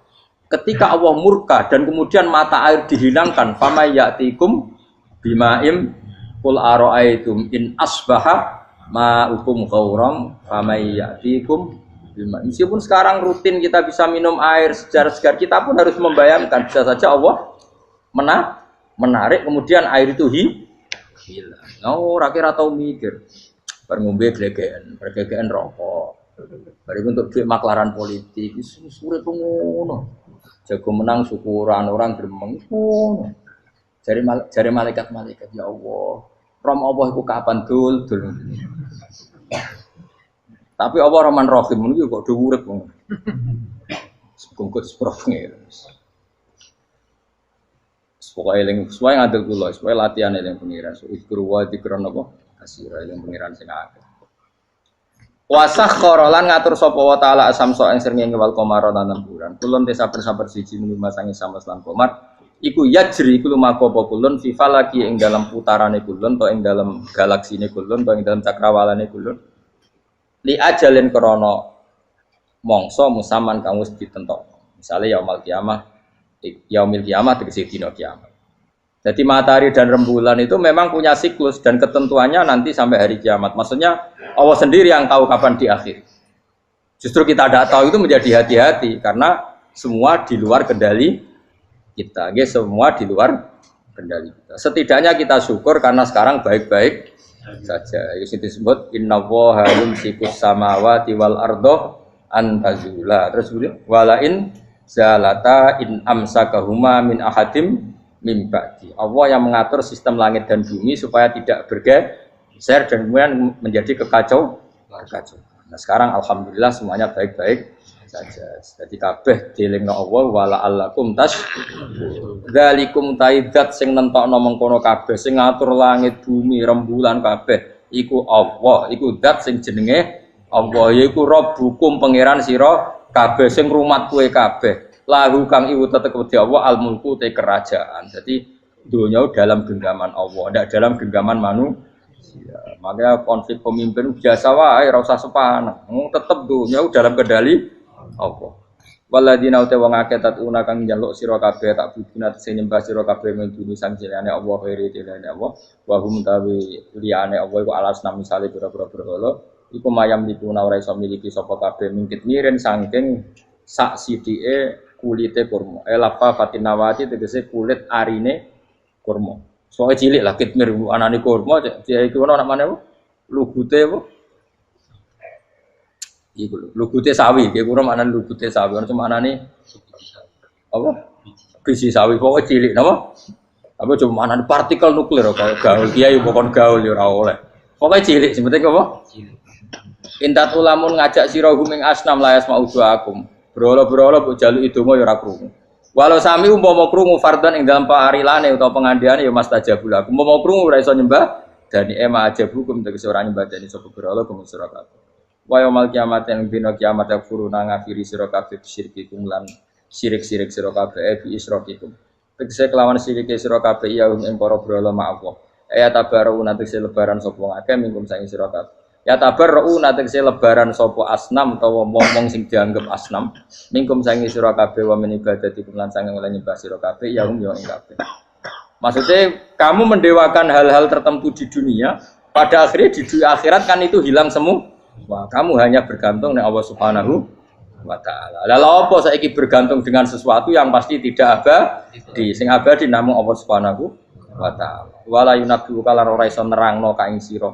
ketika Allah murka dan kemudian mata air dihilangkan, fama ya'tikum bimaim qul ara'aitum in asbaha ma'ukum ghauram fama ya'tikum. Meskipun sekarang rutin kita bisa minum air segar-segar, kita pun harus membayangkan bisa saja Allah menarik kemudian air itu hilang. Oh, rakyat atau mikir, ngombe glegeken rokok. Bari untuk duit maklaran politik, sulit ngono. Jago menang syukuran orang gremeng ngono. Jari malaikat ya Allah, rom Allah iku kapan dul. Tapi Allah Rahman Rahim niku kok do urip wong. Sekungkut sprofne. Pokoke eling suwe ngadil kula, suwe latihan eling pengiran. Ikru wa dikron apa? Kasira eling pengiran sing akeh. Wasakhkhara lan ngatur sapa wa taala asamso ing srengenge wal qamara lan bulan. Kulun te sabar-sabar siji mung masangi samas lan qamar. Iku yajri iku lumaku apa kulun fi falaki ing dalam putarane kulun to ing dalam galaksine kulun to ing dalam cakrawalane kulun. Li ajalin krana mangsa musaman kang wis ditentokno. Misale yaumul kiamah tegese dina kiamat. Jadi matahari dan rembulan itu memang punya siklus dan ketentuannya nanti sampai hari kiamat. Maksudnya Allah sendiri yang tahu kapan di akhir. Justru kita tidak tahu itu menjadi hati-hati karena semua di luar kendali kita. Semua di luar kendali kita. Setidaknya kita syukur karena sekarang baik-baik saja. Itu disebut innallaha yumsikus samawati wal ardo an tazula. Terus walain zalata in amsakahuma min ahadim min ba'di. Allah yang mengatur sistem langit dan bumi supaya tidak bergeser dan kemudian menjadi kekacau. Nah, sekarang alhamdulillah semuanya baik-baik saja. Jadi kabeh dielingno Allah wala allakum dzalikum taidat sing nentokno mengkono kabeh sing ngatur langit bumi rembulan kabeh iku Allah, iku zat sing jenenge Allah, yaiku Rabbukum pangeran sira kabeh sing rumat kowe kabeh. Lahu kang iku tetep wedi Allah al mulku te kerajaan. Jadi dunia dalam genggaman Allah, tidak dalam genggaman manusia. Makanya konflik pemimpin biasa wae, ora usah sepanah. Tetep dunia dalam kendali Allah. Waladina uta wong akeh tatuna kang njaluk sira kabeh tak budina sing nyembah sira kabeh menduni sang jenenge Allah khairi jenenge Allah wa hum tawi liyane Allah iku alasna misale pira-pira berhala iku mayam dipuna ora iso miliki sapa kabeh mingkit miren saking sak sithike kulite kurma lafa fatinawati tegese kulit arine kurma soe cilik lah kitmir anane kurma dia iku ana mana lugute apa iku lugute sawi iki kurang ana lugute sawi ana cuma anane apa biji sawi pokoke cilik napa apa cuma anane partikel nuklir kaya gaul kiai pokon gaul ya ora oleh pokoke cilik sing penting apa cilik intat ulamun ngajak sira huming asnam layas mauduakum berhala-berhala mbok jaluki donga ya ora krungu walau sami umpama krungu fardhan ing dalam parilane utawa pengandiane ya mastajabul aku umpama krungu ora iso nyembah dani ema aja hukum tegese ora nyembah dani sapa berhala kuwi sira kabeh wa yaumil kiamat yang dina kiamat yakfuruna ngafiri sira kabeh syirikikum lan syirik-syirik sira kabeh bi isrokikum tegese kelawan syirike sira kabeh ya ing para berhala ma'allah tabaru nanti lebaran sapa akeh mingkum saing sira kabeh Ya tabarra'u natekse lebaran sapa asnam utawa wong-wong sing dianggep asnam mingkum sangi sira kabeh wa min ibadatikum lan sange oleh nyembah sira kabeh ya hum ya ing kabeh. Maksudnya kamu mendewakan hal-hal tertentu di dunia, pada akhirnya di akhirat kan itu hilang semua. Wah, kamu hanya bergantung dengan Allah Subhanahu wa taala. Lalu apa saiki bergantung dengan sesuatu yang pasti tidak abadi. Sing abadi namung Allah Subhanahu wa taala. Wala yunabbi'u kalan ora iso nerangno ka ing sira.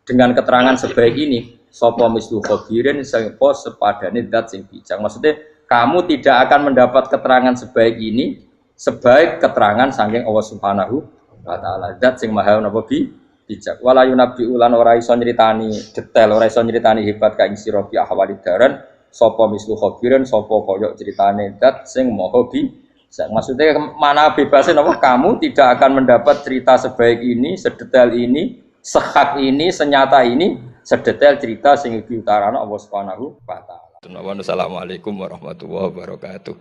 Dengan keterangan sebaik ini, sapa mislu khabirin sapa sepadane zat sing bijak. Maksudnya kamu tidak akan mendapat keterangan sebaik ini sebaik keterangan saking Allah Subhanahu wa taala. Zat sing maha napa bijak. Wala yunabbi'u lan ora iso nyritani detail, ora iso nyritani hebat ka ing sira bi ahwalid daran sapa mislu khabirin sapa kaya critane zat sing maha bijak. Maksudnya mana bebasnya napa kamu tidak akan mendapat cerita sebaik ini, sedetail ini, sehak ini, senyata ini, sedetail cerita sing diutarana Allah Subhanahu wa taala. Assalamualaikum warahmatullahi wabarakatuh.